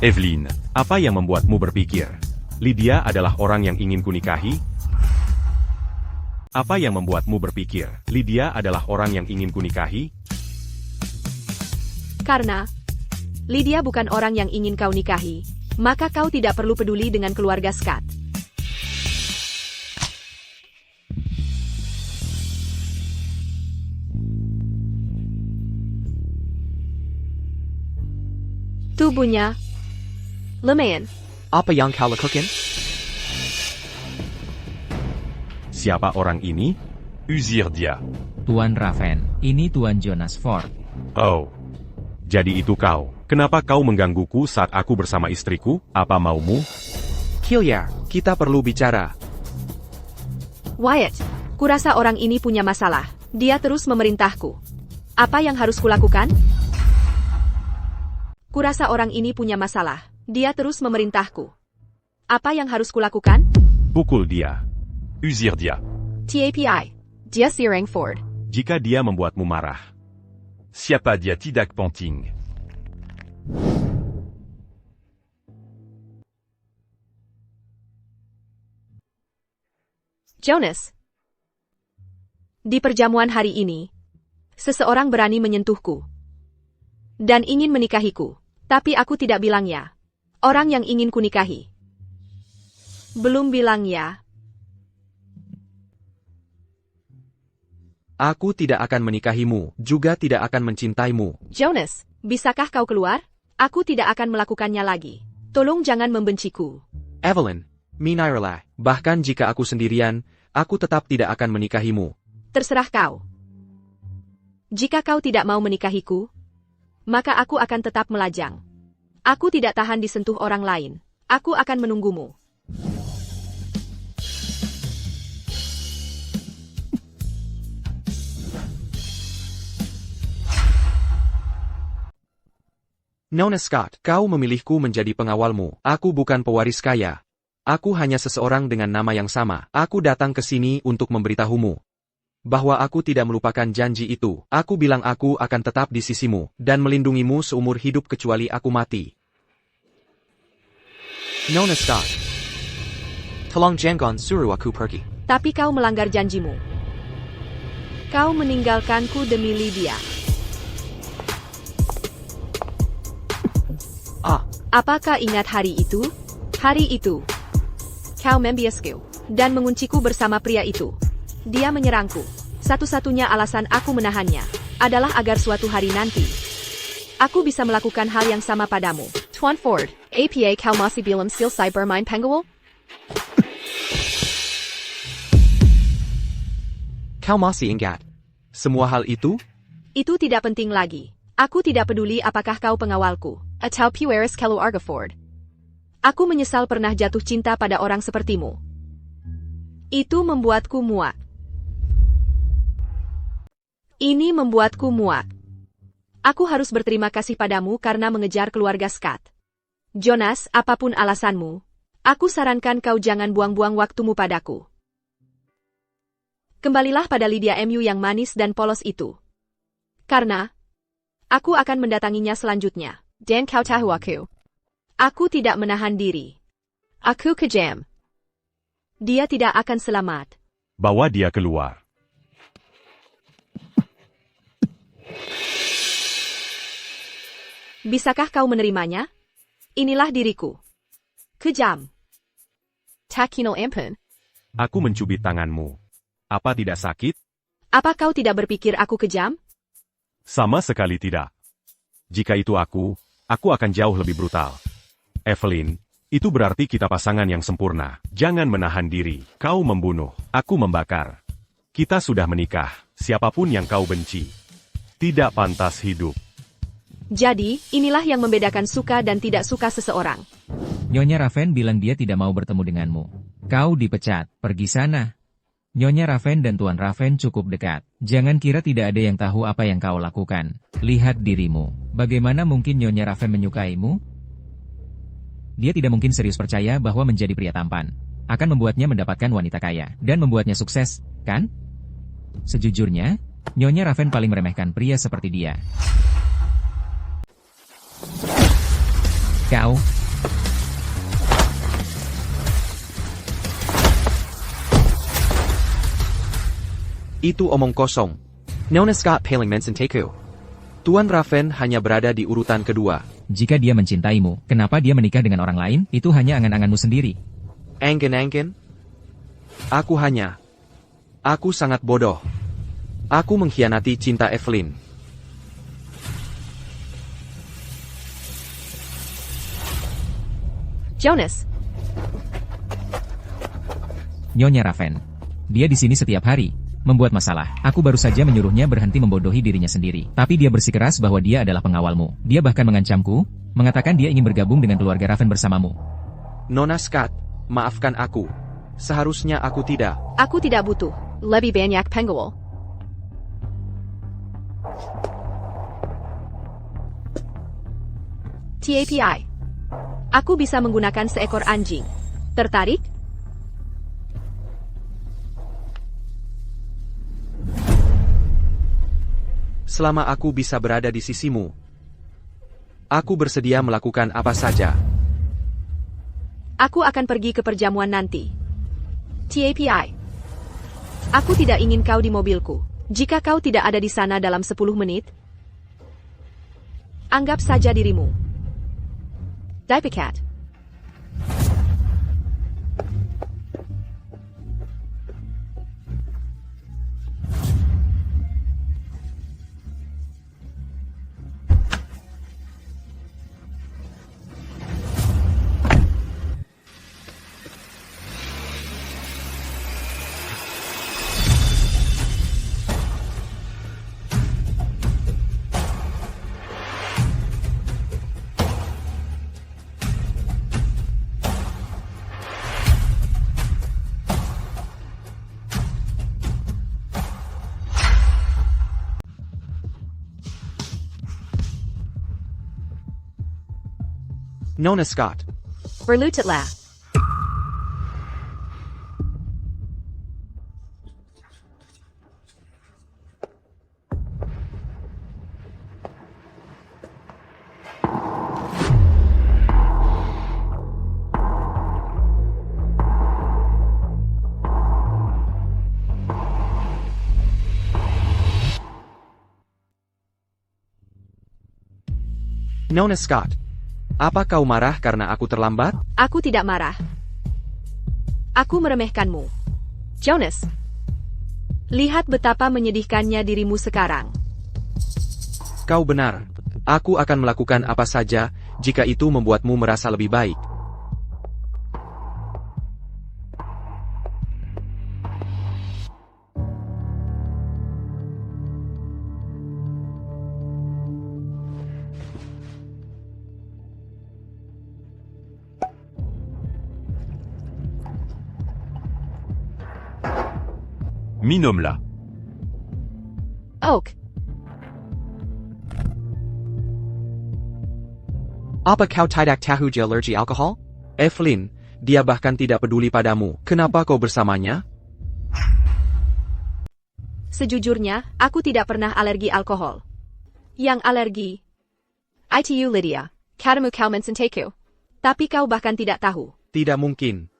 Evelyn, apa yang membuatmu berpikir Lydia adalah orang yang ingin kunikahi? Apa yang membuatmu berpikir Lydia adalah orang yang ingin kunikahi? Karena Lydia bukan orang yang ingin kau nikahi, maka kau tidak perlu peduli dengan keluarga Scott. Tubuhnya lumayan. Apa yang kau lakukan? Siapa orang ini? Usir dia. Tuan Raven, ini Tuan Jonas Ford. Oh. Jadi itu kau. Kenapa kau menggangguku saat aku bersama istriku? Apa maumu? Hilliard, kita perlu bicara. Wyatt, kurasa orang ini punya masalah. Dia terus memerintahku. Apa yang harus kulakukan? Kurasa orang ini punya masalah. Dia terus memerintahku. Apa yang harus kulakukan? Pukul dia. Usir dia. TAPI. Dia Sirang Ford. Jika dia membuatmu marah. Siapa dia tidak penting. Jonas. Di perjamuan hari ini, seseorang berani menyentuhku. Dan ingin menikahiku. Tapi aku tidak bilang ya. Orang yang ingin kunikahi. Belum bilang ya. Aku tidak akan menikahimu, juga tidak akan mencintaimu. Jonas, bisakah kau keluar? Aku tidak akan melakukannya lagi. Tolong jangan membenciku. Evelyn, minirlah, bahkan jika aku sendirian, aku tetap tidak akan menikahimu. Terserah kau. Jika kau tidak mau menikahiku, maka aku akan tetap melajang. Aku tidak tahan disentuh orang lain. Aku akan menunggumu. Nona Scott, kau memilihku menjadi pengawalmu. Aku bukan pewaris kaya. Aku hanya seseorang dengan nama yang sama. Aku datang ke sini untuk memberitahumu bahwa aku tidak melupakan janji itu. Aku bilang aku akan tetap di sisimu dan melindungimu seumur hidup kecuali aku mati. Nona Scott, tolong jangan suruh aku pergi. Tapi kau melanggar janjimu. Kau meninggalkanku demi Lydia. Apakah ingat hari itu? Hari itu, kau membiasku dan mengunciku bersama pria itu. Dia menyerangku. Satu-satunya alasan aku menahannya adalah agar suatu hari nanti aku bisa melakukan hal yang sama padamu. Tuan Ford, apa kau masih belum selesai bermain penguil? Kau masih ingat semua hal itu? Itu tidak penting lagi. Aku tidak peduli apakah kau pengawalku atau pewaris keluarga Ford. Aku menyesal pernah jatuh cinta pada orang sepertimu. Itu membuatku muak. Ini membuatku muak. Aku harus berterima kasih padamu karena mengejar keluarga Scott. Jonas, apapun alasanmu, aku sarankan kau jangan buang-buang waktumu padaku. Kembalilah pada Lydia MU yang manis dan polos itu. Karena aku akan mendatanginya selanjutnya. Dan kau tahu aku. Aku tidak menahan diri. Aku kejam. Dia tidak akan selamat. Bawa dia keluar. Bisakah kau menerimanya? Inilah diriku. Kejam. Takinal ampun. Aku mencubit tanganmu. Apa tidak sakit? Apa kau tidak berpikir aku kejam? Sama sekali tidak. Jika itu aku akan jauh lebih brutal. Evelyn, itu berarti kita pasangan yang sempurna. Jangan menahan diri. Kau membunuh, aku membakar. Kita sudah menikah. Siapapun yang kau benci tidak pantas hidup. Jadi, inilah yang membedakan suka dan tidak suka seseorang. Nyonya Raven bilang dia tidak mau bertemu denganmu. Kau dipecat, pergi sana. Nyonya Raven dan Tuan Raven cukup dekat. Jangan kira tidak ada yang tahu apa yang kau lakukan. Lihat dirimu. Bagaimana mungkin Nyonya Raven menyukaimu? Dia tidak mungkin serius percaya bahwa menjadi pria tampan akan membuatnya mendapatkan wanita kaya dan membuatnya sukses, kan? Sejujurnya, Nyonya Raven paling meremehkan pria seperti dia. Kau... Itu omong kosong. Nona Scott paling mencintaku. Tuan Raven hanya berada di urutan kedua. Jika dia mencintaimu, kenapa dia menikah dengan orang lain? Itu hanya angan-anganmu sendiri. Angin-angin? Aku sangat bodoh. Aku mengkhianati cinta Evelyn. Jonas. Nyonya Raven. Dia di sini setiap hari. Membuat masalah. Aku baru saja menyuruhnya berhenti membodohi dirinya sendiri. Tapi dia bersikeras bahwa dia adalah pengawalmu. Dia bahkan mengancamku, mengatakan dia ingin bergabung dengan keluarga Raven bersamamu. Nona Scott, maafkan aku. Seharusnya aku tidak. Aku tidak butuh lebih banyak pengawal. TAPI. Aku bisa menggunakan seekor anjing. Tertarik? Selama aku bisa berada di sisimu, aku bersedia melakukan apa saja. Aku akan pergi ke perjamuan nanti. TAPI. Aku tidak ingin kau di mobilku. Jika kau tidak ada di sana dalam 10 menit, anggap saja dirimu Dipecat. Nona Scott. Berlututlah. Nona Scott. Apa kau marah karena aku terlambat? Aku tidak marah. Aku meremehkanmu. Jonas. Lihat betapa menyedihkannya dirimu sekarang. Kau benar. Aku akan melakukan apa saja, jika itu membuatmu merasa lebih baik. Minum-la. Oak. Apa kau tidak tahu dia alergi alkohol? Evelyn, dia bahkan tidak peduli padamu. Kenapa kau bersamanya? Sejujurnya, aku tidak pernah alergi alkohol. Yang alergi itu Lydia. Katamu kau mencintaku. Tapi kau bahkan tidak tahu. Tidak mungkin.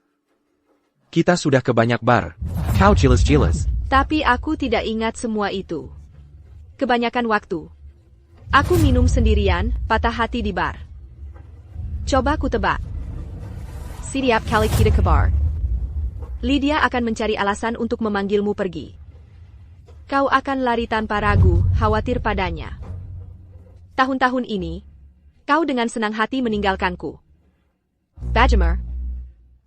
Kita sudah ke banyak bar. Kau jelas-jelas. Tapi aku tidak ingat semua itu. Kebanyakan waktu, aku minum sendirian, patah hati di bar. Coba ku tebak. Setiap kali kita ke bar, Lydia akan mencari alasan untuk memanggilmu pergi. Kau akan lari tanpa ragu, khawatir padanya. Tahun-tahun ini, kau dengan senang hati meninggalkanku. Badgemer,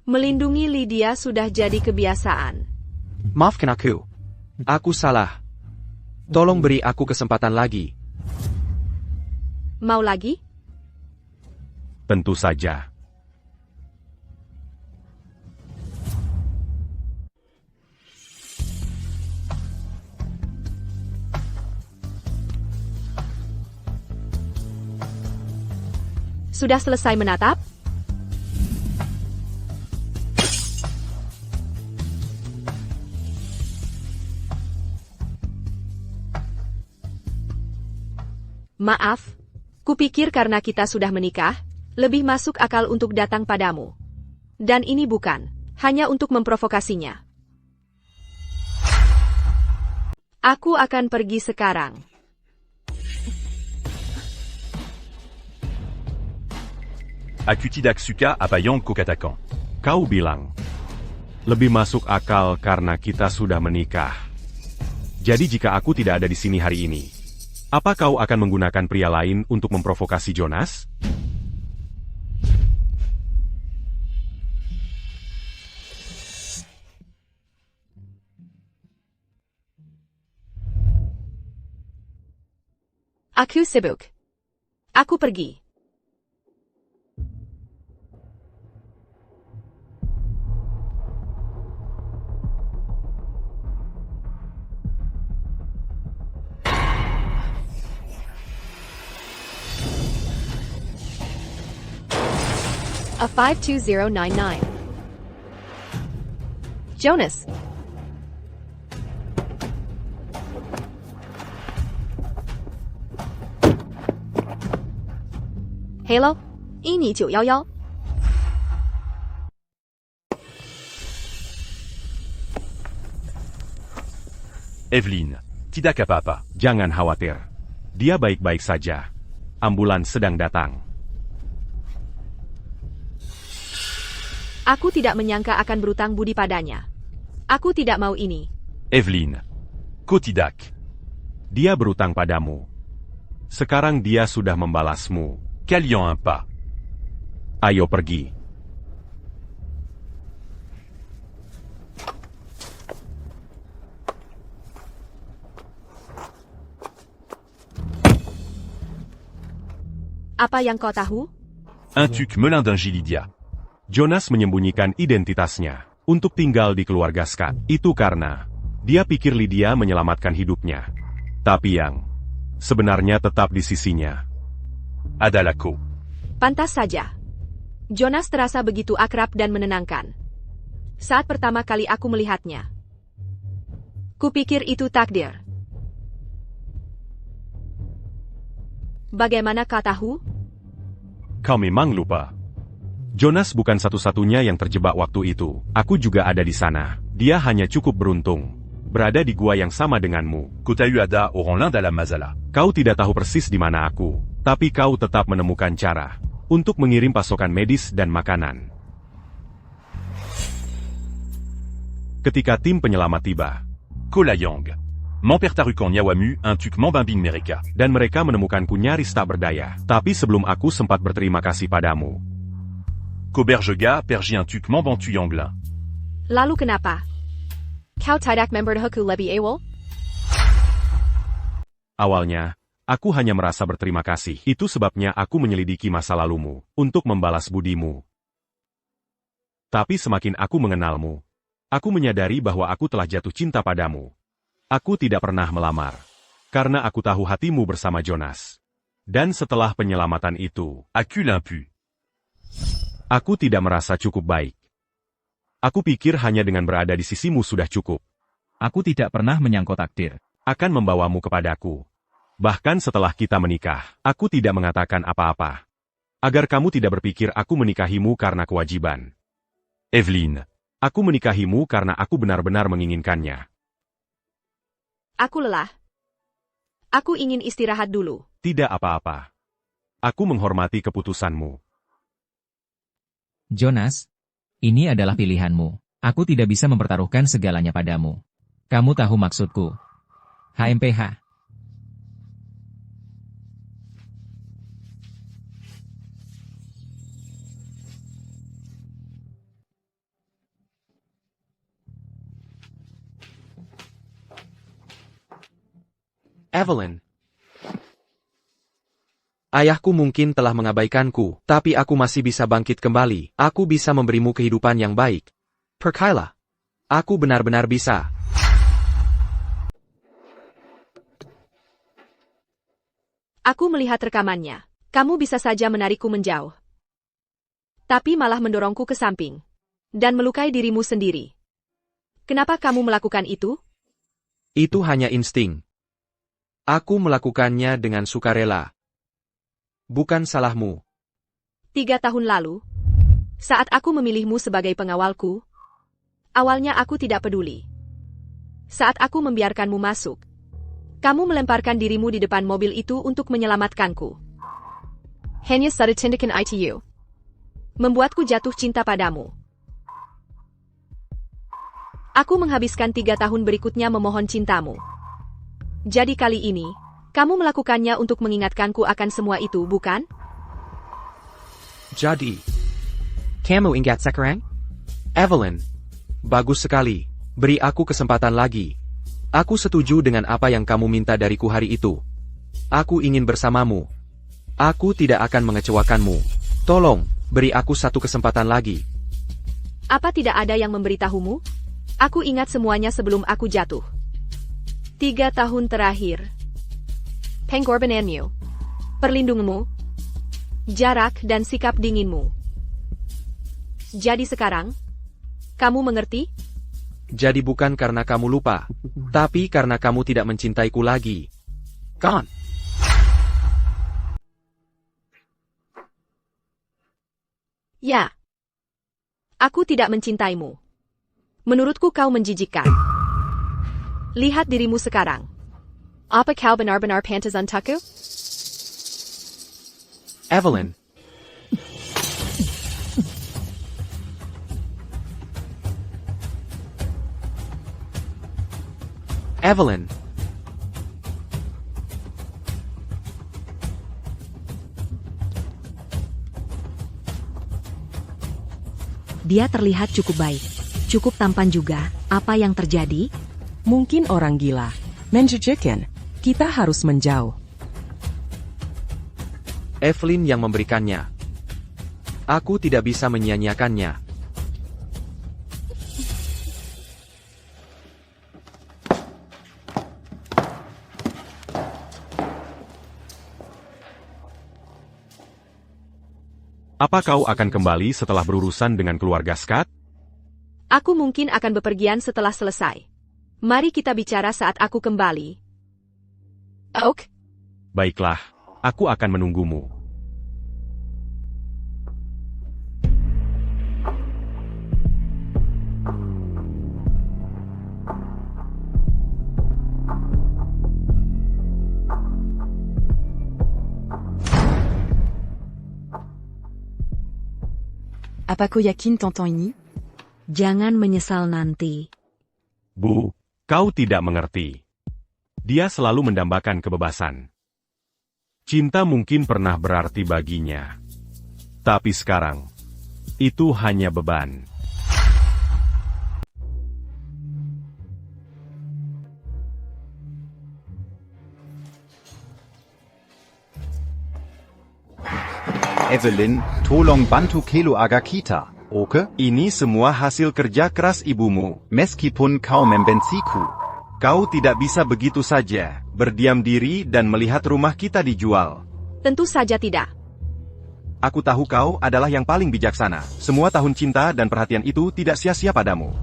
melindungi Lydia sudah jadi kebiasaan. Maafkan aku. Aku salah. Tolong beri aku kesempatan lagi. Mau lagi? Tentu saja. Sudah selesai menatap? Maaf, kupikir karena kita sudah menikah, lebih masuk akal untuk datang padamu. Dan ini bukan hanya untuk memprovokasinya. Aku akan pergi sekarang. Akutidak suka apa yang kukatakan? Kau bilang, lebih masuk akal karena kita sudah menikah. Jadi jika aku tidak ada di sini hari ini, apa kau akan menggunakan pria lain untuk memprovokasi Jonas? Aku sibuk. Aku pergi. A 52099. Jonas. Hello, ini 911. Evelyn, tidak apa-apa. Jangan khawatir. Dia baik-baik saja. Ambulans sedang datang. Aku tidak menyangka akan berutang budi padanya. Aku tidak mau ini. Evelyn, kau tidak. Dia berutang padamu. Sekarang dia sudah membalasmu. Kalian apa? Ayo pergi. Apa yang kau tahu? Un tuc melin d'un Gilidia. Jonas menyembunyikan identitasnya untuk tinggal di keluarga Scott. Itu karena dia pikir Lydia menyelamatkan hidupnya. Tapi yang sebenarnya tetap di sisinya adalah kau. Pantas saja. Jonas terasa begitu akrab dan menenangkan. Saat pertama kali aku melihatnya. Kupikir itu takdir. Bagaimana kau tahu? Kau memang lupa. Jonas bukan satu-satunya yang terjebak waktu itu. Aku juga ada di sana. Dia hanya cukup beruntung berada di gua yang sama denganmu. Kutayu ada orang lain dalam masalah. Kau tidak tahu persis di mana aku, tapi kau tetap menemukan cara untuk mengirim pasokan medis dan makanan. Ketika tim penyelamat tiba, Kolayang, Mempertarukan nyawamu un tuc membimbing mereka. Dan mereka menemukanku nyaris tak berdaya. Tapi sebelum aku sempat berterima kasih padamu. Koberjega pergi un tuc membantu Yanglin. Lalu kenapa? Kau tidak memberdahuku lebih awal? Awalnya, aku hanya merasa berterima kasih. Itu sebabnya aku menyelidiki masa lalumu untuk membalas budimu. Tapi semakin aku mengenalmu, aku menyadari bahwa aku telah jatuh cinta padamu. Aku tidak pernah melamar, karena aku tahu hatimu bersama Jonas. Dan setelah penyelamatan itu, aku limpu. Aku tidak merasa cukup baik. Aku pikir hanya dengan berada di sisimu sudah cukup. Aku tidak pernah menyangkut takdir akan membawamu kepadaku. Bahkan setelah kita menikah, aku tidak mengatakan apa-apa. Agar kamu tidak berpikir aku menikahimu karena kewajiban. Evelyn, aku menikahimu karena aku benar-benar menginginkannya. Aku lelah. Aku ingin istirahat dulu. Tidak apa-apa. Aku menghormati keputusanmu. Jonas, ini adalah pilihanmu. Aku tidak bisa mempertaruhkan segalanya padamu. Kamu tahu maksudku. HMPH. Evelyn. Ayahku mungkin telah mengabaikanku, tapi aku masih bisa bangkit kembali. Aku bisa memberimu kehidupan yang baik. Percayalah. Aku benar-benar bisa. Aku melihat rekamannya. Kamu bisa saja menarikku menjauh. Tapi malah mendorongku ke samping. Dan melukai dirimu sendiri. Kenapa kamu melakukan itu? Itu hanya insting. Aku melakukannya dengan sukarela. Bukan salahmu. 3 tahun lalu, saat aku memilihmu sebagai pengawalku, awalnya aku tidak peduli. Saat aku membiarkanmu masuk, kamu melemparkan dirimu di depan mobil itu untuk menyelamatkanku. Hanya satu tindakan itu membuatku jatuh cinta padamu. Aku menghabiskan 3 tahun berikutnya memohon cintamu. Jadi kali ini, kamu melakukannya untuk mengingatkanku akan semua itu, bukan? Jadi, kamu ingat sekarang? Evelyn, bagus sekali. Beri aku kesempatan lagi. Aku setuju dengan apa yang kamu minta dariku hari itu. Aku ingin bersamamu. Aku tidak akan mengecewakanmu. Tolong, beri aku satu kesempatan lagi. Apa tidak ada yang memberitahumu? Aku ingat semuanya sebelum aku jatuh. 3 tahun terakhir. Pengorbananmu, perlindunganmu, jarak dan sikap dinginmu. Jadi sekarang, kamu mengerti? Jadi bukan karena kamu lupa, tapi karena kamu tidak mencintaiku lagi. Kan? Ya. Aku tidak mencintaimu. Menurutku kau menjijikkan. Lihat dirimu sekarang. Apa kau benar-benar pantas untukku? Evelyn. Evelyn. Dia terlihat cukup baik. Cukup tampan juga. Apa yang terjadi? Mungkin orang gila. Menjijikkan. Kita harus menjauh. Evelyn yang memberikannya. Aku tidak bisa menyia-nyiakannya. Apa kau akan kembali setelah berurusan dengan keluarga Scott? Aku mungkin akan bepergian setelah selesai. Mari kita bicara saat aku kembali. Oke. Baiklah, aku akan menunggumu. Apa kau yakin tonton ini? Jangan menyesal nanti. Bu, kau tidak mengerti. Dia selalu mendambakan kebebasan. Cinta mungkin pernah berarti baginya. Tapi sekarang, itu hanya beban. Evelyn, tolong bantu Kelo agar kita, oke? Ini semua hasil kerja keras ibumu. Meskipun kau membenciku. Kau tidak bisa begitu saja, berdiam diri dan melihat rumah kita dijual. Tentu saja tidak. Aku tahu kau adalah yang paling bijaksana. Semua tahun cinta dan perhatian itu tidak sia-sia padamu.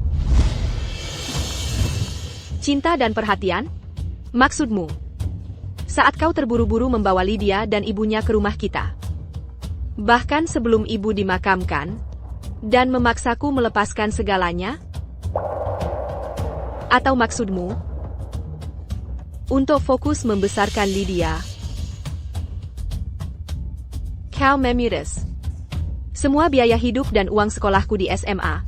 Cinta dan perhatian? Maksudmu? Saat kau terburu-buru membawa Lydia dan ibunya ke rumah kita. Bahkan sebelum ibu dimakamkan, dan memaksaku melepaskan segalanya? Atau maksudmu, untuk fokus membesarkan Lydia, kau memiris semua biaya hidup dan uang sekolahku di SMA,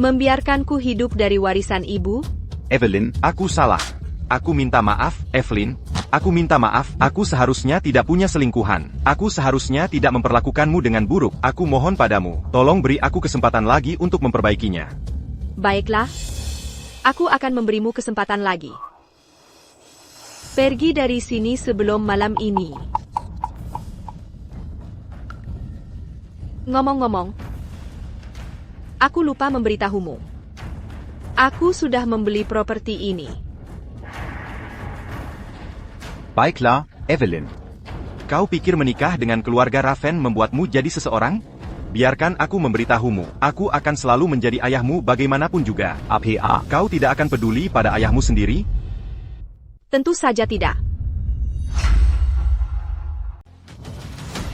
membiarkanku hidup dari warisan ibu? Evelyn, Aku salah. Aku minta maaf, Evelyn. Aku minta maaf, aku seharusnya tidak punya selingkuhan. Aku seharusnya tidak memperlakukanmu dengan buruk. Aku mohon padamu, tolong beri aku kesempatan lagi untuk memperbaikinya. Baiklah, aku akan memberimu kesempatan lagi. Pergi dari sini sebelum malam ini. Ngomong-ngomong, aku lupa memberitahumu. Aku sudah membeli properti ini. baiklah, Evelyn. Kau pikir menikah dengan keluarga Raven membuatmu jadi seseorang? Biarkan aku memberitahumu, aku akan selalu menjadi ayahmu bagaimanapun juga. APA. Kau tidak akan peduli pada ayahmu sendiri? Tentu saja tidak.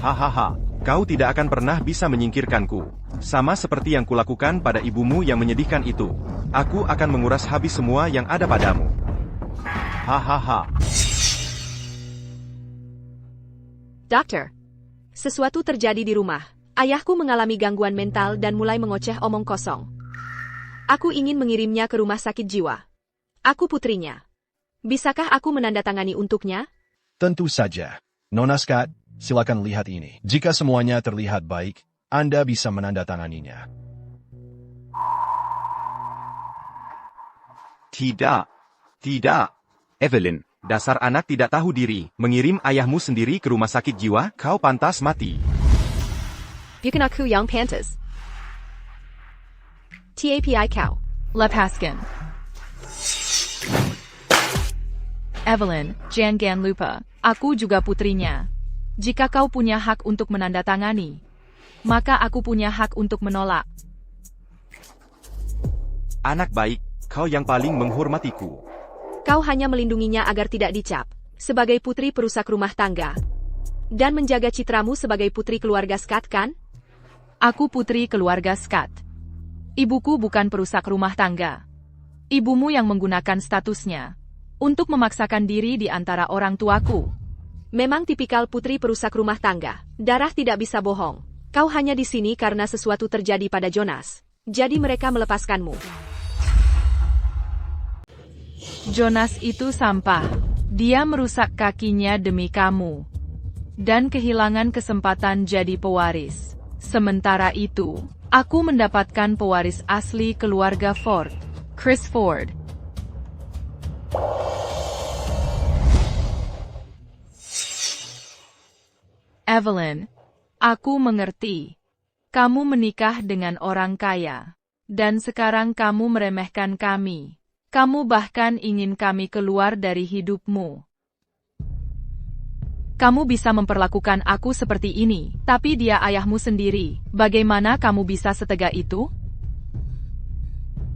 Hahaha, kau tidak akan pernah bisa menyingkirkanku. Sama seperti yang kulakukan pada ibumu yang menyedihkan itu. Aku akan menguras habis semua yang ada padamu. Hahaha. Dokter, sesuatu terjadi di rumah. Ayahku mengalami gangguan mental dan mulai mengoceh omong kosong. Aku ingin mengirimnya ke rumah sakit jiwa. Aku putrinya. Bisakah aku menandatangani untuknya? Tentu saja. Nona Scott, silakan lihat ini. Jika semuanya terlihat baik, Anda bisa menandatanganinya. Tidak. Tidak. Evelyn, Dasar anak tidak tahu diri. Mengirim ayahmu sendiri ke rumah sakit jiwa, kau pantas mati. Bukan aku yang pantas. TAPI kau. Lepaskan. Evelyn, jangan lupa, aku juga putrinya. Jika kau punya hak untuk menandatangani, maka aku punya hak untuk menolak. Anak baik, kau yang paling menghormatiku. Kau hanya melindunginya agar tidak dicap sebagai putri perusak rumah tangga. Dan menjaga citramu sebagai putri keluarga Scott, kan? Aku putri keluarga Scott. Ibuku bukan perusak rumah tangga. Ibumu yang menggunakan statusnya untuk memaksakan diri di antara orang tuaku. Memang tipikal putri perusak rumah tangga. Darah tidak bisa bohong. Kau hanya di sini karena sesuatu terjadi pada Jonas. Jadi mereka melepaskanmu. Jonas itu sampah. Dia merusak kakinya demi kamu. Dan kehilangan kesempatan jadi pewaris. Sementara itu, aku mendapatkan pewaris asli keluarga Ford, Chris Ford. Evelyn, aku mengerti. Kamu menikah dengan orang kaya. Dan sekarang kamu meremehkan kami. Kamu bahkan ingin kami keluar dari hidupmu. Kamu bisa memperlakukan aku seperti ini, tapi dia ayahmu sendiri. Bagaimana kamu bisa setega itu?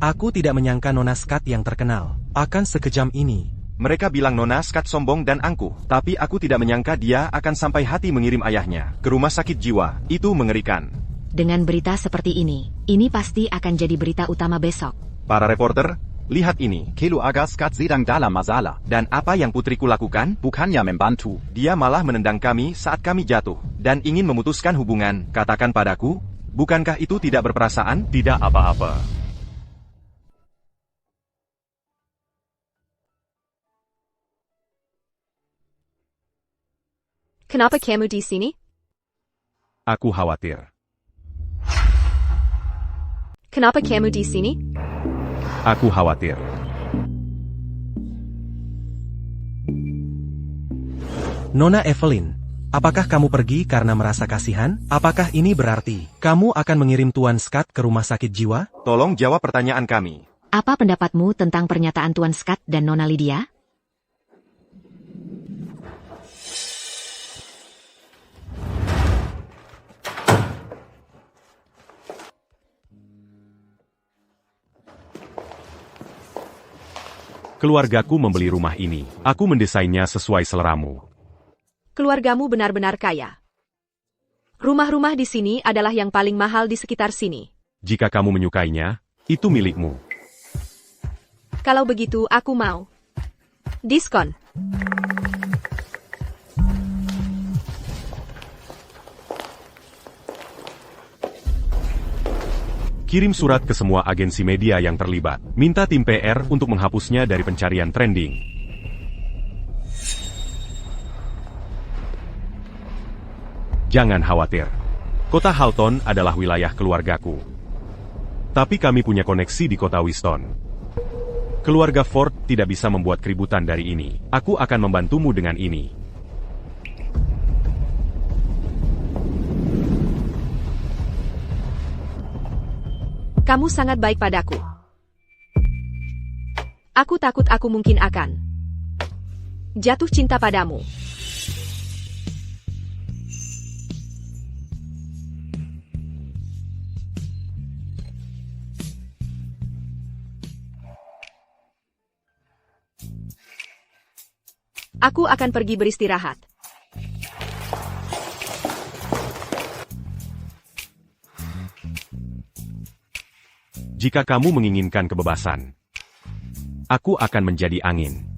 Aku tidak menyangka Nona Scott yang terkenal akan sekejam ini. Mereka bilang Nona Scott sombong dan angkuh, tapi aku tidak menyangka dia akan sampai hati mengirim ayahnya ke rumah sakit jiwa. Itu mengerikan. Dengan berita seperti ini pasti akan jadi berita utama besok. Para reporter, lihat ini. keluarga Scott sedang dalam masalah. Dan apa yang putriku lakukan? Bukannya membantu. Dia malah menendang kami saat kami jatuh, dan ingin memutuskan hubungan. Katakan padaku, bukankah itu tidak berperasaan? Tidak apa-apa. Kenapa kamu di sini? Aku khawatir. Kenapa kamu di sini? Aku khawatir. Nona Evelyn, apakah kamu pergi karena merasa kasihan? Apakah ini berarti kamu akan mengirim Tuan Scott ke rumah sakit jiwa? Tolong jawab pertanyaan kami. Apa pendapatmu tentang pernyataan Tuan Scott dan Nona Lydia? Keluargaku membeli rumah ini. Aku mendesainnya sesuai seleramu. Keluargamu benar-benar kaya. Rumah-rumah di sini adalah yang paling mahal di sekitar sini. Jika kamu menyukainya, itu milikmu. Kalau begitu, aku mau. Diskon. Kirim surat ke semua agensi media yang terlibat. Minta tim PR untuk menghapusnya dari pencarian trending. Jangan khawatir. Kota Halton adalah wilayah keluargaku. Tapi kami punya koneksi di kota Winston. Keluarga Ford tidak bisa membuat keributan dari ini. Aku akan membantumu dengan ini. Kamu sangat baik padaku. Aku takut aku mungkin akan jatuh cinta padamu. Aku akan pergi beristirahat. Jika kamu menginginkan kebebasan, aku akan menjadi angin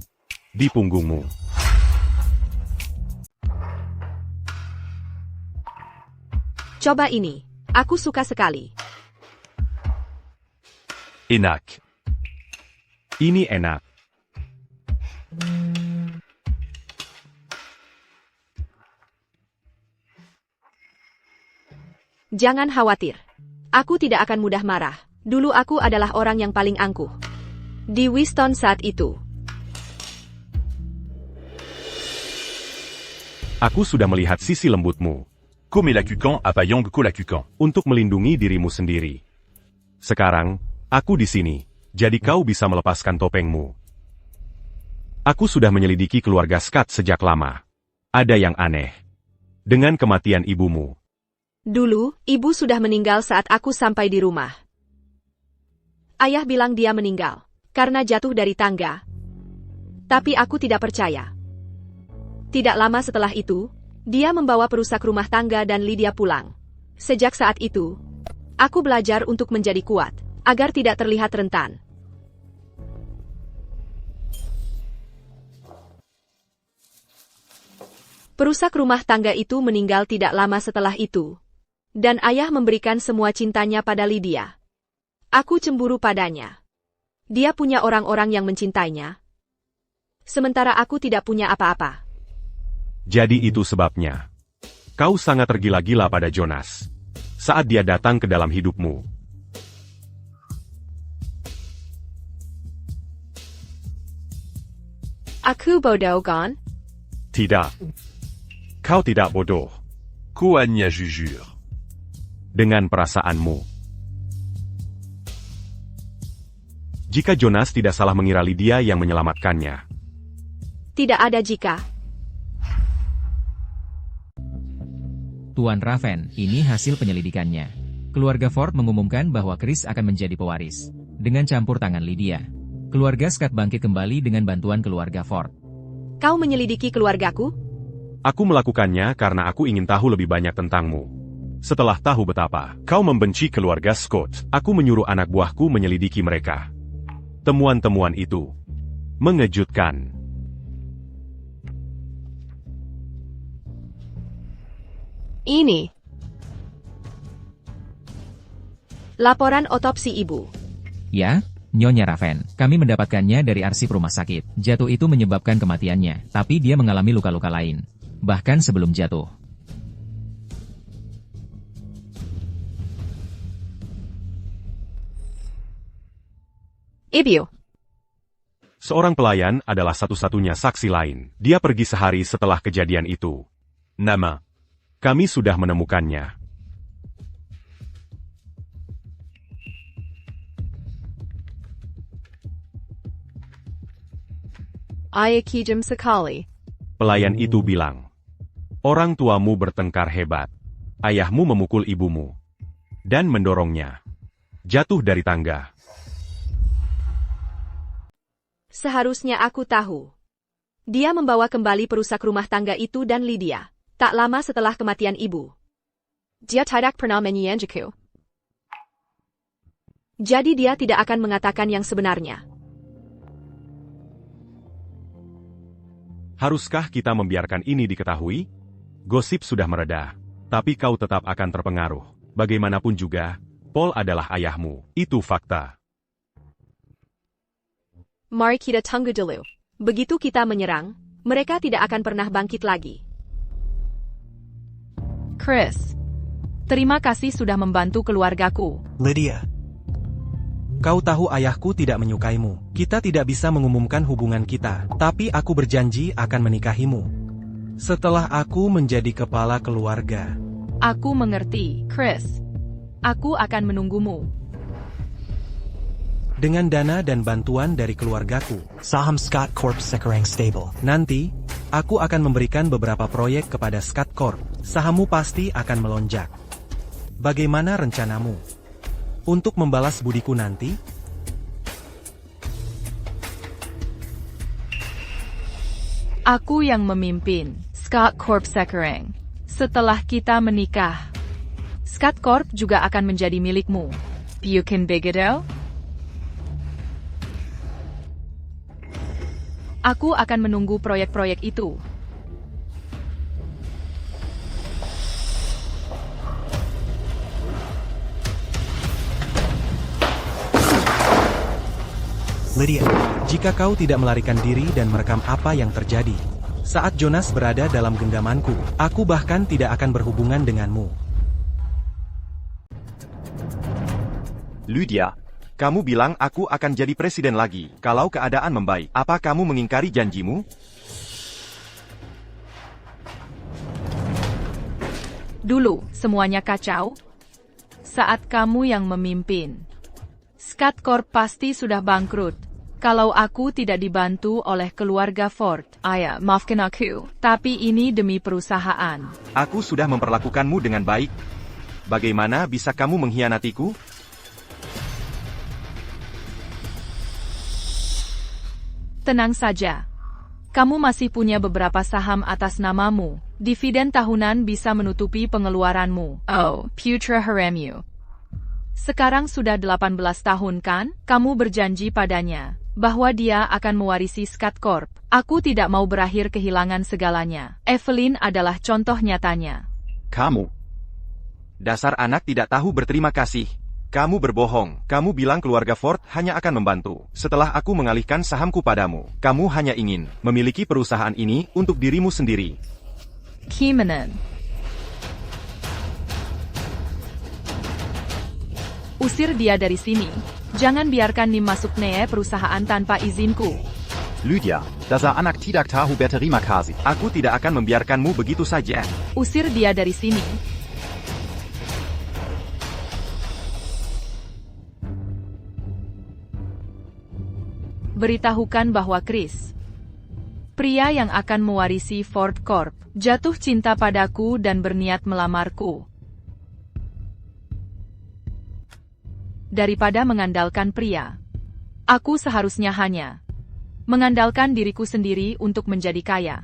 di punggungmu. Coba ini. Aku suka sekali. Enak. Ini enak. Jangan khawatir. Aku tidak akan mudah marah. Dulu aku adalah orang yang paling angkuh di Whiston saat itu. Aku sudah melihat sisi lembutmu. Comme Lacucan à Payong Lacucan. Untuk melindungi dirimu sendiri. Sekarang, aku di sini, jadi kau bisa melepaskan topengmu. Aku sudah menyelidiki keluarga Scott sejak lama. Ada yang aneh dengan kematian ibumu. Dulu, ibu sudah meninggal saat aku sampai di rumah. Ayah bilang dia meninggal karena jatuh dari tangga. Tapi aku tidak percaya. Tidak lama setelah itu, dia membawa perusak rumah tangga dan Lydia pulang. Sejak saat itu, aku belajar untuk menjadi kuat, agar tidak terlihat rentan. Perusak rumah tangga itu meninggal tidak lama setelah itu. Dan ayah memberikan semua cintanya pada Lydia. Aku cemburu padanya. Dia punya orang-orang yang mencintainya. Sementara aku tidak punya apa-apa. Jadi itu sebabnya. Kau sangat tergila-gila pada Jonas. Saat dia datang ke dalam hidupmu. Aku bodoh, kan? Tidak. Kau tidak bodoh. Koanya jujur. Dengan perasaanmu. Jika Jonas tidak salah mengira Lydia yang menyelamatkannya. Tidak ada jika. Tuan Raven, ini hasil penyelidikannya. Keluarga Ford mengumumkan bahwa Chris akan menjadi pewaris. Dengan campur tangan Lydia. Keluarga Scott bangkit kembali dengan bantuan keluarga Ford. Kau menyelidiki keluargaku? Aku melakukannya karena aku ingin tahu lebih banyak tentangmu. Setelah tahu betapa kau membenci keluarga Scott, aku menyuruh anak buahku menyelidiki mereka. Temuan-temuan itu mengejutkan. Ini laporan otopsi ibu. Ya, Nyonya Raven, kami mendapatkannya dari arsip rumah sakit. Jatuh itu menyebabkan kematiannya, tapi dia mengalami luka-luka lain. Bahkan sebelum jatuh. Ibu. Seorang pelayan adalah satu-satunya saksi lain. Dia pergi sehari setelah kejadian itu. Nama. Kami sudah menemukannya. Ayakijem sekali. Pelayan itu bilang, orang tuamu bertengkar hebat. Ayahmu memukul ibumu. Dan mendorongnya. Jatuh dari tangga. Seharusnya aku tahu. Dia membawa kembali perusak rumah tangga itu dan Lydia. Tak lama setelah kematian ibu. Dia tidak pernah menyanyiku. Jadi dia tidak akan mengatakan yang sebenarnya. Haruskah kita membiarkan ini diketahui? Gosip sudah mereda. Tapi kau tetap akan terpengaruh. Bagaimanapun juga, Paul adalah ayahmu. Itu fakta. Mari kita tunggu dulu. Begitu kita menyerang, mereka tidak akan pernah bangkit lagi. Chris, terima kasih sudah membantu keluargaku. Lydia. Kau tahu ayahku tidak menyukaimu. Kita tidak bisa mengumumkan hubungan kita, tapi aku berjanji akan menikahimu. Setelah aku menjadi kepala keluarga. Aku mengerti, Chris. Aku akan menunggumu. Dengan dana dan bantuan dari keluargaku, saham Scott Corp sekarang stable. Nanti, aku akan memberikan beberapa proyek kepada Scott Corp. Sahammu pasti akan melonjak. Bagaimana rencanamu? Untuk membalas budiku nanti? Aku yang memimpin Scott Corp Sekarang. Setelah kita menikah, Scott Corp juga akan menjadi milikmu. Bukan begitu? Aku akan menunggu proyek-proyek itu. Lydia, jika kau tidak melarikan diri dan merekam apa yang terjadi saat Jonas berada dalam genggamanku, aku bahkan tidak akan berhubungan denganmu. Lydia, kamu bilang aku akan jadi presiden lagi kalau keadaan membaik. Apa kamu mengingkari janjimu? Dulu, semuanya kacau. Saat kamu yang memimpin, Scott Corp pasti sudah bangkrut. Kalau aku tidak dibantu oleh keluarga Ford, ayah, maafkan aku, tapi ini demi perusahaan. Aku sudah memperlakukanmu dengan baik. Bagaimana bisa kamu mengkhianatiku? Tenang saja. Kamu masih punya beberapa saham atas namamu. Dividen tahunan bisa menutupi pengeluaranmu. Oh, putra haremu. Sekarang sudah 18 tahun kan? Kamu berjanji padanya bahwa dia akan mewarisi Scott Corp. Aku tidak mau berakhir kehilangan segalanya. Evelyn adalah contoh nyatanya. Kamu. Dasar anak tidak tahu berterima kasih. Kamu berbohong. Kamu bilang keluarga Ford hanya akan membantu. Setelah aku mengalihkan sahamku padamu, kamu hanya ingin memiliki perusahaan ini untuk dirimu sendiri. Kimanan. Usir dia dari sini. Jangan biarkan Nim masuk perusahaan tanpa izinku. Lydia, dasar anak tidak tahu berterima kasih. Aku tidak akan membiarkanmu begitu saja. Usir dia dari sini. Beritahukan bahwa Chris, pria yang akan mewarisi Ford Corp, jatuh cinta padaku dan berniat melamarku. Daripada mengandalkan pria, aku seharusnya hanya mengandalkan diriku sendiri untuk menjadi kaya.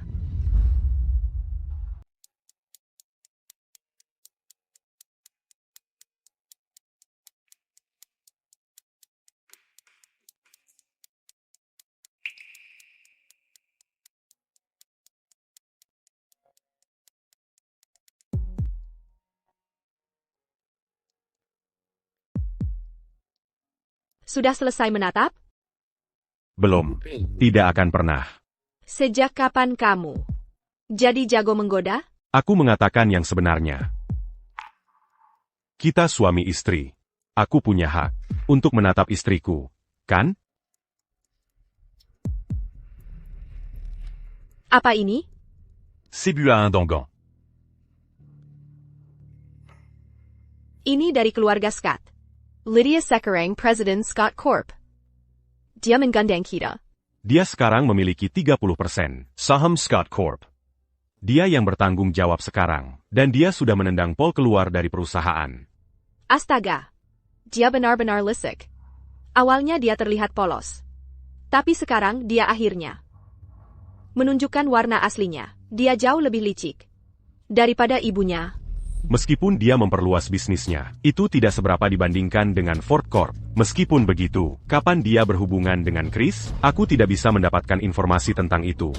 Sudah selesai menatap? Belum. Tidak akan pernah. Sejak kapan kamu jadi jago menggoda? Aku mengatakan yang sebenarnya. Kita suami istri. Aku punya hak untuk menatap istriku, kan? Apa ini? C'est bu à un dangan. Ini dari keluarga Scott. Lydia Sekarang, Presiden Scott Corp. Dia menggandeng kita. Dia sekarang memiliki 30% saham Scott Corp. Dia yang bertanggung jawab sekarang, dan dia sudah menendang Paul keluar dari perusahaan. Astaga. Dia benar-benar lisik. Awalnya dia terlihat polos. Tapi sekarang dia akhirnya menunjukkan warna aslinya. Dia jauh lebih licik daripada ibunya. Meskipun dia memperluas bisnisnya, itu tidak seberapa dibandingkan dengan Ford Corp. Meskipun begitu, kapan dia berhubungan dengan Chris, aku tidak bisa mendapatkan informasi tentang itu.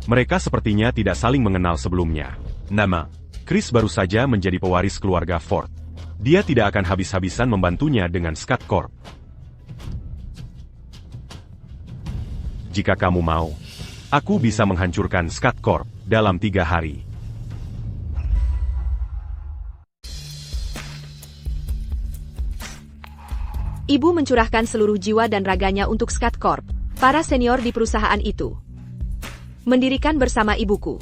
Mereka sepertinya tidak saling mengenal sebelumnya. Nama, Chris baru saja menjadi pewaris keluarga Ford. Dia tidak akan habis-habisan membantunya dengan Scott Corp. Jika kamu mau, aku bisa menghancurkan Scott Corp dalam 3 hari. Ibu mencurahkan seluruh jiwa dan raganya untuk Scott Corp, para senior di perusahaan itu. Mendirikan bersama ibuku.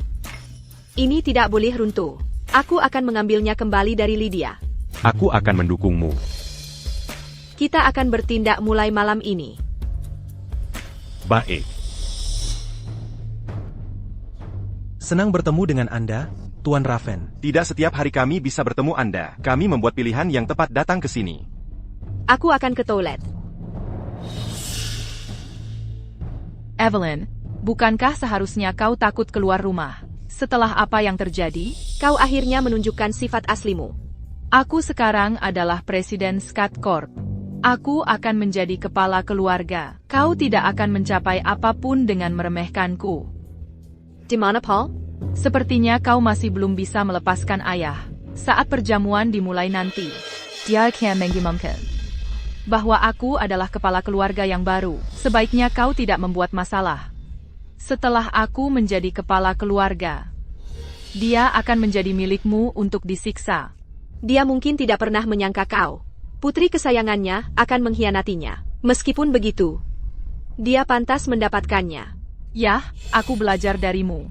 Ini tidak boleh runtuh. Aku akan mengambilnya kembali dari Lydia. Aku akan mendukungmu. Kita akan bertindak mulai malam ini. Baik. Senang bertemu dengan Anda, Tuan Raven. Tidak setiap hari kami bisa bertemu Anda. Kami membuat pilihan yang tepat datang ke sini. Aku akan ke toilet. Evelyn, Bukankah seharusnya kau takut keluar rumah? Setelah apa yang terjadi, kau akhirnya menunjukkan sifat aslimu. Aku sekarang adalah Presiden Skat Corp. Aku akan menjadi kepala keluarga. Kau tidak akan mencapai apapun dengan meremehkanku. Di mana, Paul? Sepertinya kau masih belum bisa melepaskan ayah. Saat perjamuan dimulai nanti, dia akan mengumumkan bahwa aku adalah kepala keluarga yang baru. Sebaiknya kau tidak membuat masalah. Setelah aku menjadi kepala keluarga, dia akan menjadi milikmu untuk disiksa. Dia mungkin tidak pernah menyangka kau, putri kesayangannya, akan mengkhianatinya. Meskipun begitu, dia pantas mendapatkannya. Yah, aku belajar darimu.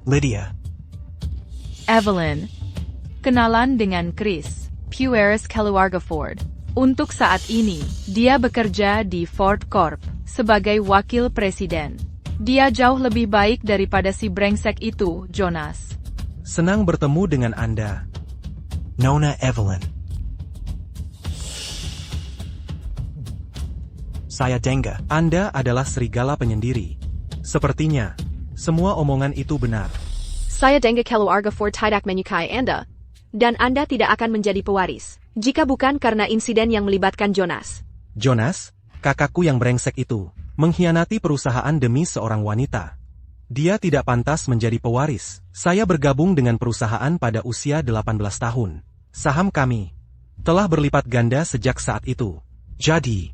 Lydia. Evelyn. Kenalan dengan Chris, Pueris keluarga Ford. Untuk saat ini, dia bekerja di Ford Corp sebagai wakil presiden. Dia jauh lebih baik daripada si brengsek itu, Jonas. Senang bertemu dengan Anda, Nona Evelyn. Saya Denga. Anda adalah serigala penyendiri. Sepertinya, semua omongan itu benar. Saya Denga keluarga Ford tidak menyukai Anda. Dan Anda tidak akan menjadi pewaris, jika bukan karena insiden yang melibatkan Jonas. Jonas, kakakku yang brengsek itu, mengkhianati perusahaan demi seorang wanita. Dia tidak pantas menjadi pewaris. Saya bergabung dengan perusahaan pada usia 18 tahun. Saham kami telah berlipat ganda sejak saat itu. Jadi,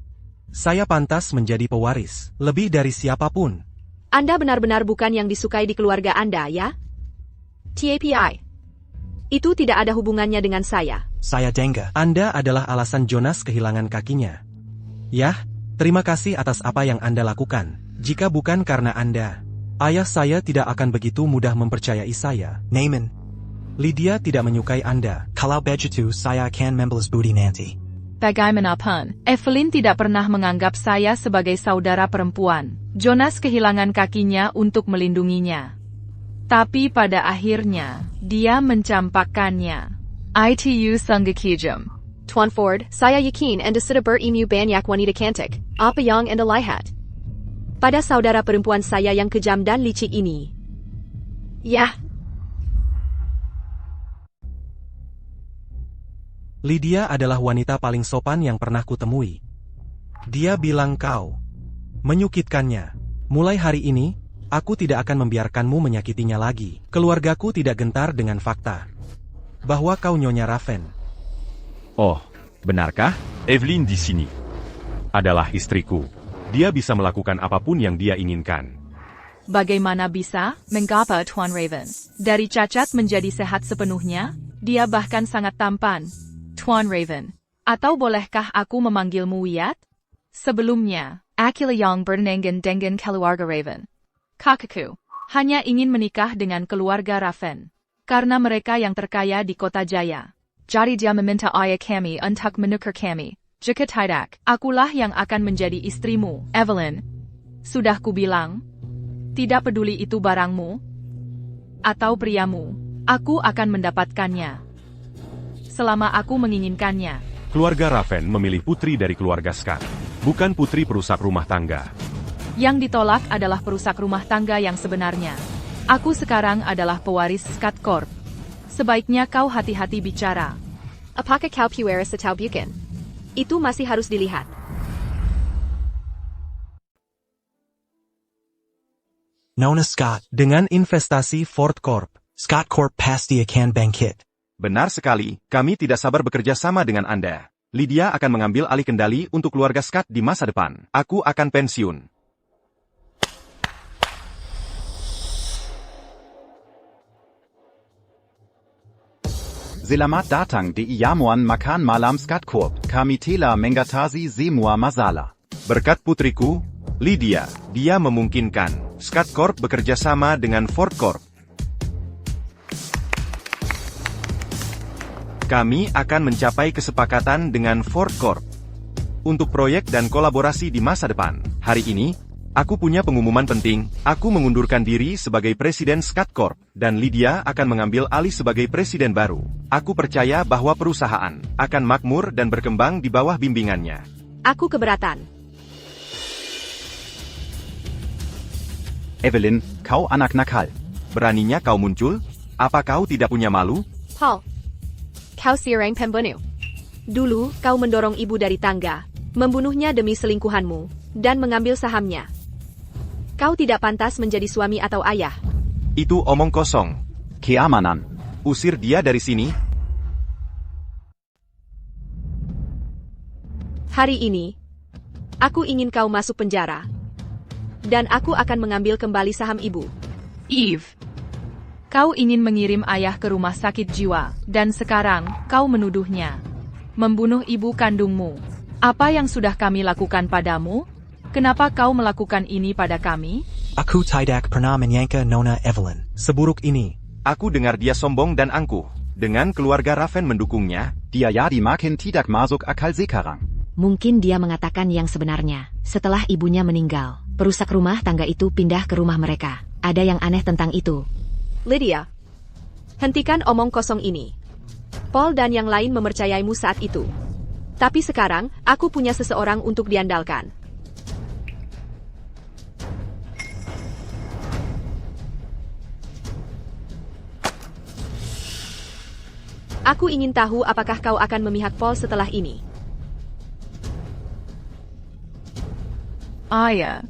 saya pantas menjadi pewaris, lebih dari siapapun. Anda benar-benar bukan yang disukai di keluarga Anda, ya? TAPI. Itu tidak ada hubungannya dengan saya. Saya Denga. Anda adalah alasan Jonas kehilangan kakinya. Yah, terima kasih atas apa yang Anda lakukan. Jika bukan karena Anda, ayah saya tidak akan begitu mudah mempercayai saya. Naaman. Lydia tidak menyukai Anda. Kalau begitu saya akan membalas budi nanti. Bagaimanapun, Evelyn tidak pernah menganggap saya sebagai saudara perempuan. Jonas kehilangan kakinya untuk melindunginya. Tapi pada akhirnya, dia mencampakkannya. ITU Sanggakijam. Tuan Ford, saya yakin Anda sudah berimu banyak wanita cantik. Apa yang Anda lihat pada saudara perempuan saya yang kejam dan licik ini? Yah. Lydia adalah wanita paling sopan yang pernah kutemui. Dia bilang kau menyukitkannya. Mulai hari ini, aku tidak akan membiarkanmu menyakitinya lagi. Keluargaku tidak gentar dengan fakta bahwa kau Nyonya Raven. Oh, benarkah? Evelyn di sini adalah istriku. Dia bisa melakukan apapun yang dia inginkan. Bagaimana bisa? Mengapa Tuan Raven? Dari cacat menjadi sehat sepenuhnya? Dia bahkan sangat tampan. Tuan Raven. Atau bolehkah aku memanggilmu Wyatt? Sebelumnya, Akila yang bernengan dengan keluarga Raven. Kakakku hanya ingin menikah dengan keluarga Raven, karena mereka yang terkaya di kota Jaya. Jadi dia meminta ayah kami untuk menukar kami. Jika tidak, akulah yang akan menjadi istrimu, Evelyn. Sudah kubilang, tidak peduli itu barangmu atau priamu, aku akan mendapatkannya. Selama aku menginginkannya. Keluarga Raven memilih putri dari keluarga Scott, bukan putri perusak rumah tangga. Yang ditolak adalah perusak rumah tangga yang sebenarnya. Aku sekarang adalah pewaris Skat Corp. Sebaiknya kau hati-hati bicara. Apakah kau Pueris atau bukan? Itu masih harus dilihat. Nona Scott. Dengan investasi Ford Corp, Scott Corp pasti akan bangkit. Benar sekali, kami tidak sabar bekerja sama dengan Anda. Lydia akan mengambil alih kendali untuk keluarga Scott di masa depan. Aku akan pensiun. Selamat datang di Iyamuan Makan Malam Skat Corp. Kami telah mengatasi semua masalah. Berkat putriku, Lydia, dia memungkinkan Scott Corp bekerja sama dengan Ford Corp. Kami akan mencapai kesepakatan dengan Ford Corp untuk proyek dan kolaborasi di masa depan. Hari ini, aku punya pengumuman penting. Aku mengundurkan diri sebagai Presiden Scott Corp, dan Lydia akan mengambil alih sebagai Presiden baru. Aku percaya bahwa perusahaan akan makmur dan berkembang di bawah bimbingannya. Aku keberatan. Evelyn, kau anak nakal. Beraninya kau muncul? Apa kau tidak punya malu? Paul, kau seorang pembunuh. Dulu, kau mendorong ibu dari tangga, membunuhnya demi selingkuhanmu, dan mengambil sahamnya. Kau tidak pantas menjadi suami atau ayah. Itu omong kosong. Keamanan. Usir dia dari sini. Hari ini, aku ingin kau masuk penjara. Dan aku akan mengambil kembali saham ibu. Eve, kau ingin mengirim ayah ke rumah sakit jiwa, dan sekarang, kau menuduhnya membunuh ibu kandungmu. Apa yang sudah kami lakukan padamu? Kenapa kau melakukan ini pada kami? Aku tidak pernah menyangka Nona Evelyn seburuk ini. Aku dengar dia sombong dan angkuh. Dengan keluarga Raven mendukungnya, Dia jadi makin tidak masuk akal sekarang. Mungkin dia mengatakan yang sebenarnya. Setelah ibunya meninggal, perusak rumah tangga itu pindah ke rumah mereka. Ada yang aneh tentang itu. Lydia, hentikan omong kosong ini. Paul dan yang lain mempercayaimu saat itu. Tapi sekarang, aku punya seseorang untuk diandalkan. Aku ingin tahu apakah kau akan memihak Paul setelah ini. Ayah,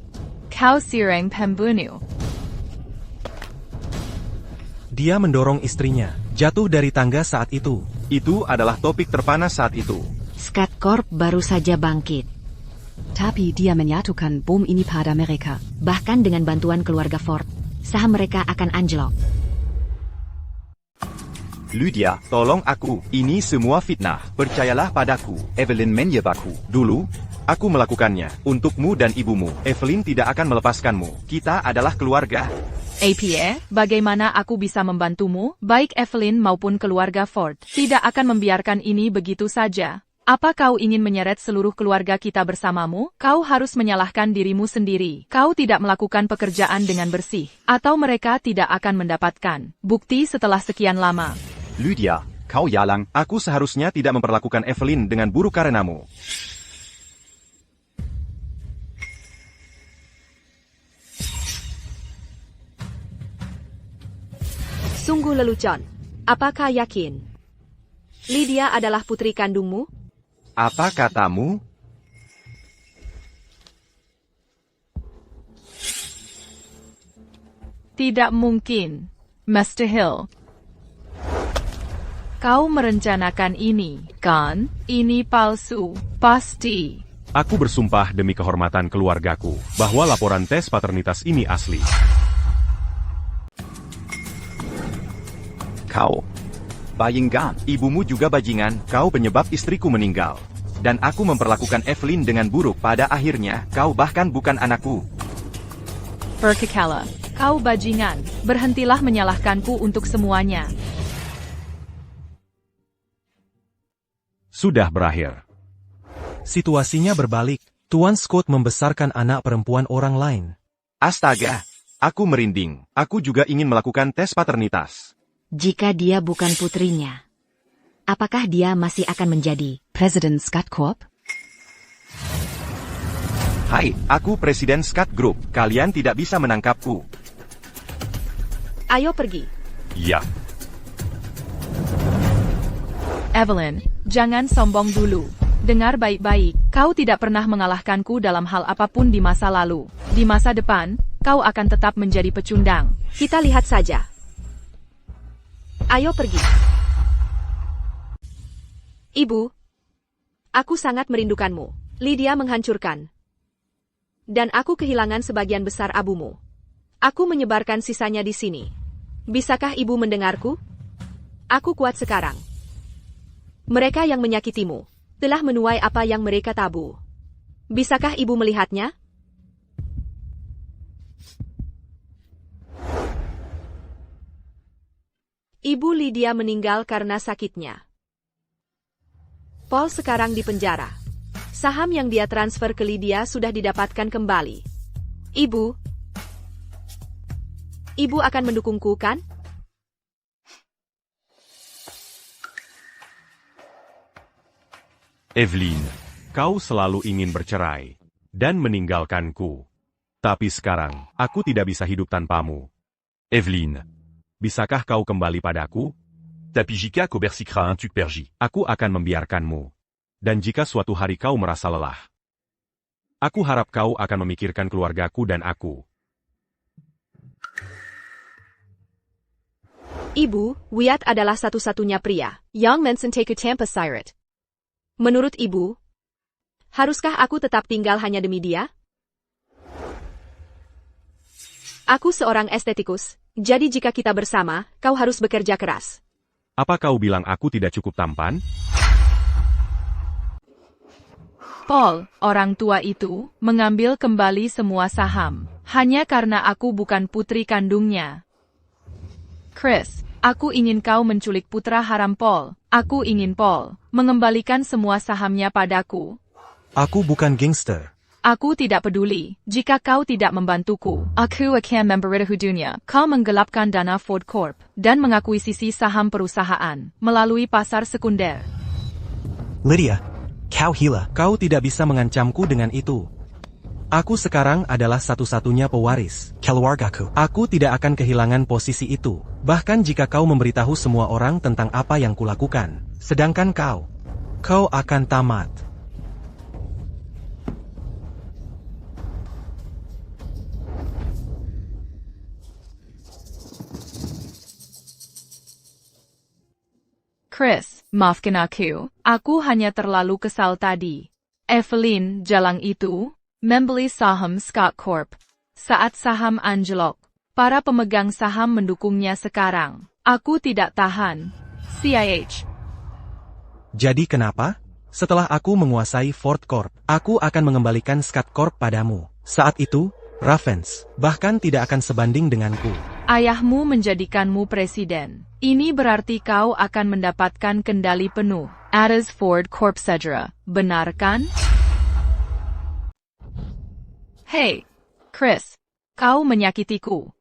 kau seorang pembunuh. Dia mendorong istrinya jatuh dari tangga saat itu. Itu adalah topik terpanas saat itu. Scott Corp baru saja bangkit. Tapi dia menyatukan bom ini pada mereka. Bahkan dengan bantuan keluarga Ford, saham mereka akan anjlok. Lydia, tolong aku. Ini semua fitnah. Percayalah padaku. Evelyn menyebaku. Dulu, aku melakukannya. Untukmu dan ibumu. Evelyn tidak akan melepaskanmu. Kita adalah keluarga. APA, bagaimana aku bisa membantumu? Baik Evelyn maupun keluarga Ford tidak akan membiarkan ini begitu saja. Apa kau ingin menyeret seluruh keluarga kita bersamamu? Kau harus menyalahkan dirimu sendiri. Kau tidak melakukan pekerjaan dengan bersih, atau mereka tidak akan mendapatkan bukti setelah sekian lama. Lydia, kau yalang. Aku seharusnya tidak memperlakukan Evelyn dengan buruk karenamu. Sungguh lelucon. Apakah yakin Lydia adalah putri kandungmu? Apa katamu? Tidak mungkin, Mr. Hill. Kau merencanakan ini, kan? Ini palsu, pasti. Aku bersumpah demi kehormatan keluargaku, bahwa laporan tes paternitas ini asli. Kau. Bajingan. Ibumu juga bajingan, kau penyebab istriku meninggal. Dan aku memperlakukan Evelyn dengan buruk. Pada akhirnya, kau bahkan bukan anakku. Berkekala, kau bajingan. Berhentilah menyalahkanku untuk semuanya. Sudah berakhir. Situasinya berbalik. Tuan Scott membesarkan anak perempuan orang lain. Astaga, aku merinding. Aku juga ingin melakukan tes paternitas. Jika dia bukan putrinya, apakah dia masih akan menjadi Presiden Scott Corp? Hai, aku Presiden Scott Group. Kalian tidak bisa menangkapku. Ayo pergi. Ya. Evelyn, jangan sombong dulu. Dengar baik-baik, kau tidak pernah mengalahkanku dalam hal apapun di masa lalu. Di masa depan, kau akan tetap menjadi pecundang. Kita lihat saja. Ayo pergi. Ibu, aku sangat merindukanmu. Lydia menghancurkan. Dan aku kehilangan sebagian besar abumu. Aku menyebarkan sisanya di sini. Bisakah ibu mendengarku? Aku kuat sekarang. Mereka yang menyakitimu telah menuai apa yang mereka tabu. Bisakah ibu melihatnya? Ibu Lydia meninggal karena sakitnya. Paul sekarang di penjara. Saham yang dia transfer ke Lydia sudah didapatkan kembali. Ibu akan mendukungku, kan? Evelyn, kau selalu ingin bercerai dan meninggalkanku. Tetapi sekarang, aku tidak bisa hidup tanpamu. Evelyn. Bisakah kau kembali padaku? Tapijika kobersikra un tuk perji. Aku akan membiarkanmu. Dan jika suatu hari kau merasa lelah, aku harap kau akan memikirkan keluargaku dan aku. Ibu, Wyatt adalah satu-satunya pria yang mencintai Tampa Siret. Menurut ibu, haruskah aku tetap tinggal hanya demi dia? Aku seorang estetikus, jadi jika kita bersama, kau harus bekerja keras. Apa kau bilang aku tidak cukup tampan? Paul, orang tua itu, mengambil kembali semua saham, hanya karena aku bukan putri kandungnya. Chris, aku ingin kau menculik putra haram Paul. Aku ingin Paul mengembalikan semua sahamnya padaku. Aku bukan gangster. Aku tidak peduli jika kau tidak membantuku. Aku akan memberitahu dunia kau menggelapkan dana Ford Corp dan mengakuisisi saham perusahaan melalui pasar sekunder. Lydia, kau gila. Kau tidak bisa mengancamku dengan itu. Aku sekarang adalah satu-satunya pewaris Keluargaku. Aku tidak akan kehilangan posisi itu, bahkan jika kau memberitahu semua orang tentang apa yang kulakukan. Sedangkan kau akan tamat. Chris, maafkan aku hanya terlalu kesal tadi. Evelyn, jalang itu, membeli saham Scott Corp. Saat saham anjlok, para pemegang saham mendukungnya sekarang. Aku tidak tahan. CIH. Jadi kenapa? Setelah aku menguasai Ford Corp, aku akan mengembalikan Scott Corp padamu. Saat itu, Ravens bahkan tidak akan sebanding denganku. Ayahmu menjadikanmu presiden. Ini berarti kau akan mendapatkan kendali penuh atas Ford Corp saja, benar kan? Hey, Chris, kau menyakitiku.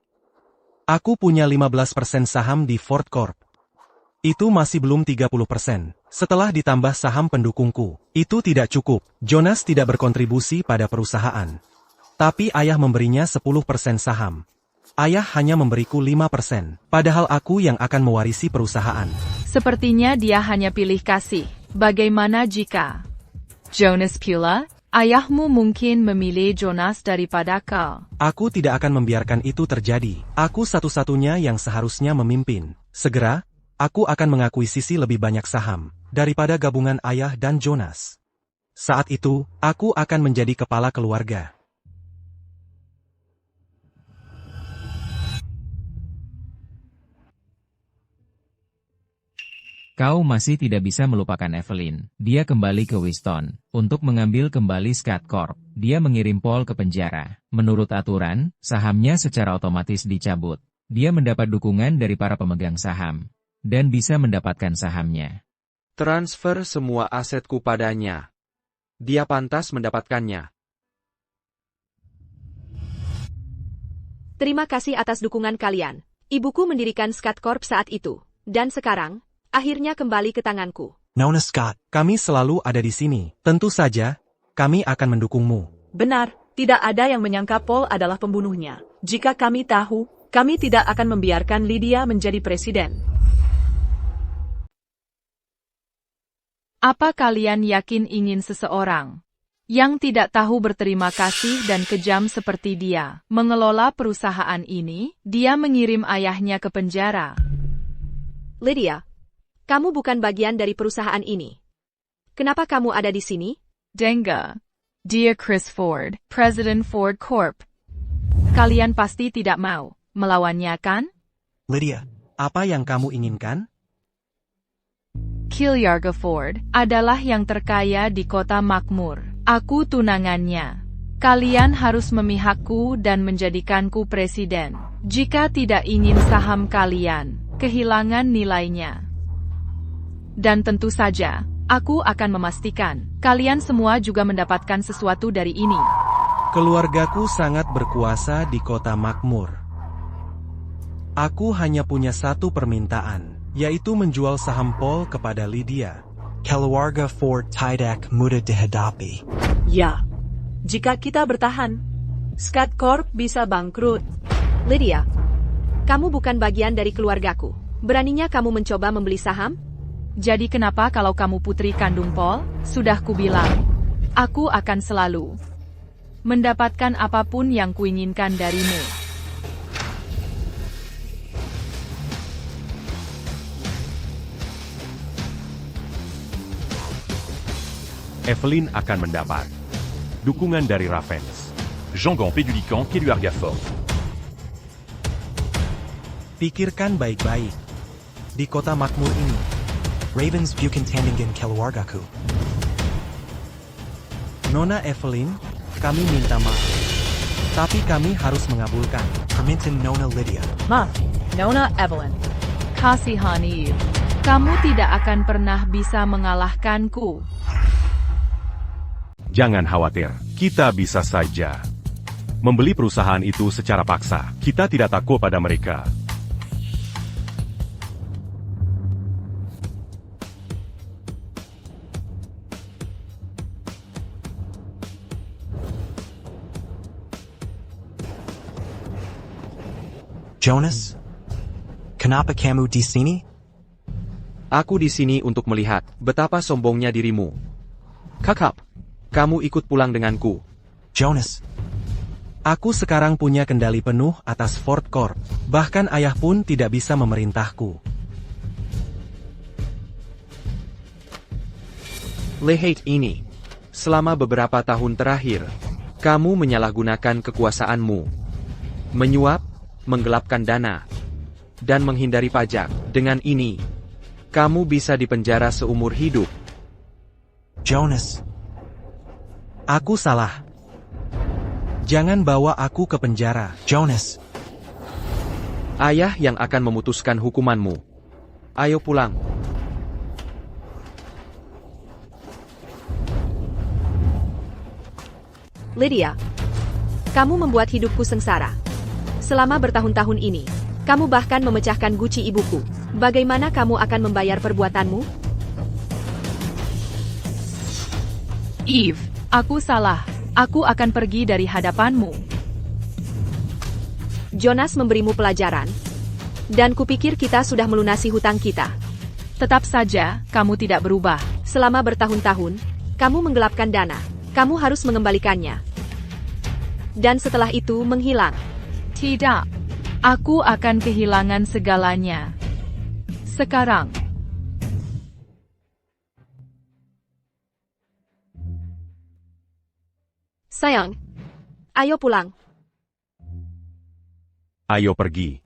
Aku punya 15% saham di Ford Corp. Itu masih belum 30%. Setelah ditambah saham pendukungku, itu tidak cukup. Jonas tidak berkontribusi pada perusahaan. Tapi ayah memberinya 10% saham. Ayah hanya memberiku 5%, padahal aku yang akan mewarisi perusahaan. Sepertinya dia hanya pilih kasih. Bagaimana jika Jonas pula? Ayahmu mungkin memilih Jonas daripada kau. Aku tidak akan membiarkan itu terjadi. Aku satu-satunya yang seharusnya memimpin. Segera, aku akan mengakuisisi lebih banyak saham daripada gabungan ayah dan Jonas. Saat itu, aku akan menjadi kepala keluarga. Kau masih tidak bisa melupakan Evelyn. Dia kembali ke Winston untuk mengambil kembali Scott Corp. Dia mengirim Paul ke penjara. Menurut aturan, sahamnya secara otomatis dicabut. Dia mendapat dukungan dari para pemegang saham dan bisa mendapatkan sahamnya. Transfer semua asetku padanya. Dia pantas mendapatkannya. Terima kasih atas dukungan kalian. Ibuku mendirikan Scott Corp saat itu. Dan sekarang, akhirnya kembali ke tanganku. Nona Scott. Kami selalu ada di sini. Tentu saja, kami akan mendukungmu. Benar, tidak ada yang menyangka Paul adalah pembunuhnya. Jika kami tahu, kami tidak akan membiarkan Lydia menjadi presiden. Apa kalian yakin ingin seseorang yang tidak tahu berterima kasih dan kejam seperti dia mengelola perusahaan ini? Dia mengirim ayahnya ke penjara. Lydia, kamu bukan bagian dari perusahaan ini. Kenapa kamu ada di sini? Denga. Dia Chris Ford, Presiden Ford Corp. Kalian pasti tidak mau melawannya kan? Lydia, apa yang kamu inginkan? Keluarga Ford adalah yang terkaya di kota makmur. Aku tunangannya. Kalian harus memihakku dan menjadikanku presiden. Jika tidak ingin saham kalian kehilangan nilainya. Dan tentu saja, aku akan memastikan kalian semua juga mendapatkan sesuatu dari ini. Keluargaku sangat berkuasa di kota makmur. Aku hanya punya satu permintaan, yaitu menjual saham Paul kepada Lydia. Keluarga Ford tidak mudah dihadapi. Ya, jika kita bertahan, Scott Corp bisa bangkrut. Lydia, kamu bukan bagian dari keluargaku. Beraninya kamu mencoba membeli saham? Jadi kenapa kalau kamu putri kandung Paul? Sudah kubilang, aku akan selalu mendapatkan apapun yang kuinginkan darimu. Evelyn akan mendapat dukungan dari Ravens. Jangan Pédulican Keluarga Fort. Pikirkan baik-baik. Di kota makmur ini, Ravens bukan tandingan keluargaku. Nona Evelyn, kami minta maaf. Tapi kami harus mengabulkan. Permintaan Nona Lydia. Maaf, Nona Evelyn. Kasihani, kamu tidak akan pernah bisa mengalahkanku. Jangan khawatir, kita bisa saja membeli perusahaan itu secara paksa. Kita tidak takut pada mereka. Jonas? Kenapa kamu di sini? Aku di sini untuk melihat betapa sombongnya dirimu. Kakak, kamu ikut pulang denganku. Jonas. Aku sekarang punya kendali penuh atas Fort Corp. Bahkan ayah pun tidak bisa memerintahku. Lihat ini. Selama beberapa tahun terakhir, kamu menyalahgunakan kekuasaanmu. Menyuap, menggelapkan dana, dan menghindari pajak. Dengan ini, kamu bisa dipenjara seumur hidup. Jonas. Aku salah. Jangan bawa aku ke penjara. Jonas. Ayah yang akan memutuskan hukumanmu. Ayo pulang. Lydia, kamu membuat hidupku sengsara. Selama bertahun-tahun ini, kamu bahkan memecahkan guci ibuku. Bagaimana kamu akan membayar perbuatanmu? Eve, aku salah. Aku akan pergi dari hadapanmu. Jonas memberimu pelajaran. Dan kupikir kita sudah melunasi hutang kita. Tetap saja, kamu tidak berubah. Selama bertahun-tahun, kamu menggelapkan dana. Kamu harus mengembalikannya. Dan setelah itu menghilang. Tidak. Aku akan kehilangan segalanya. Sekarang. Sayang, ayo pulang. Ayo pergi.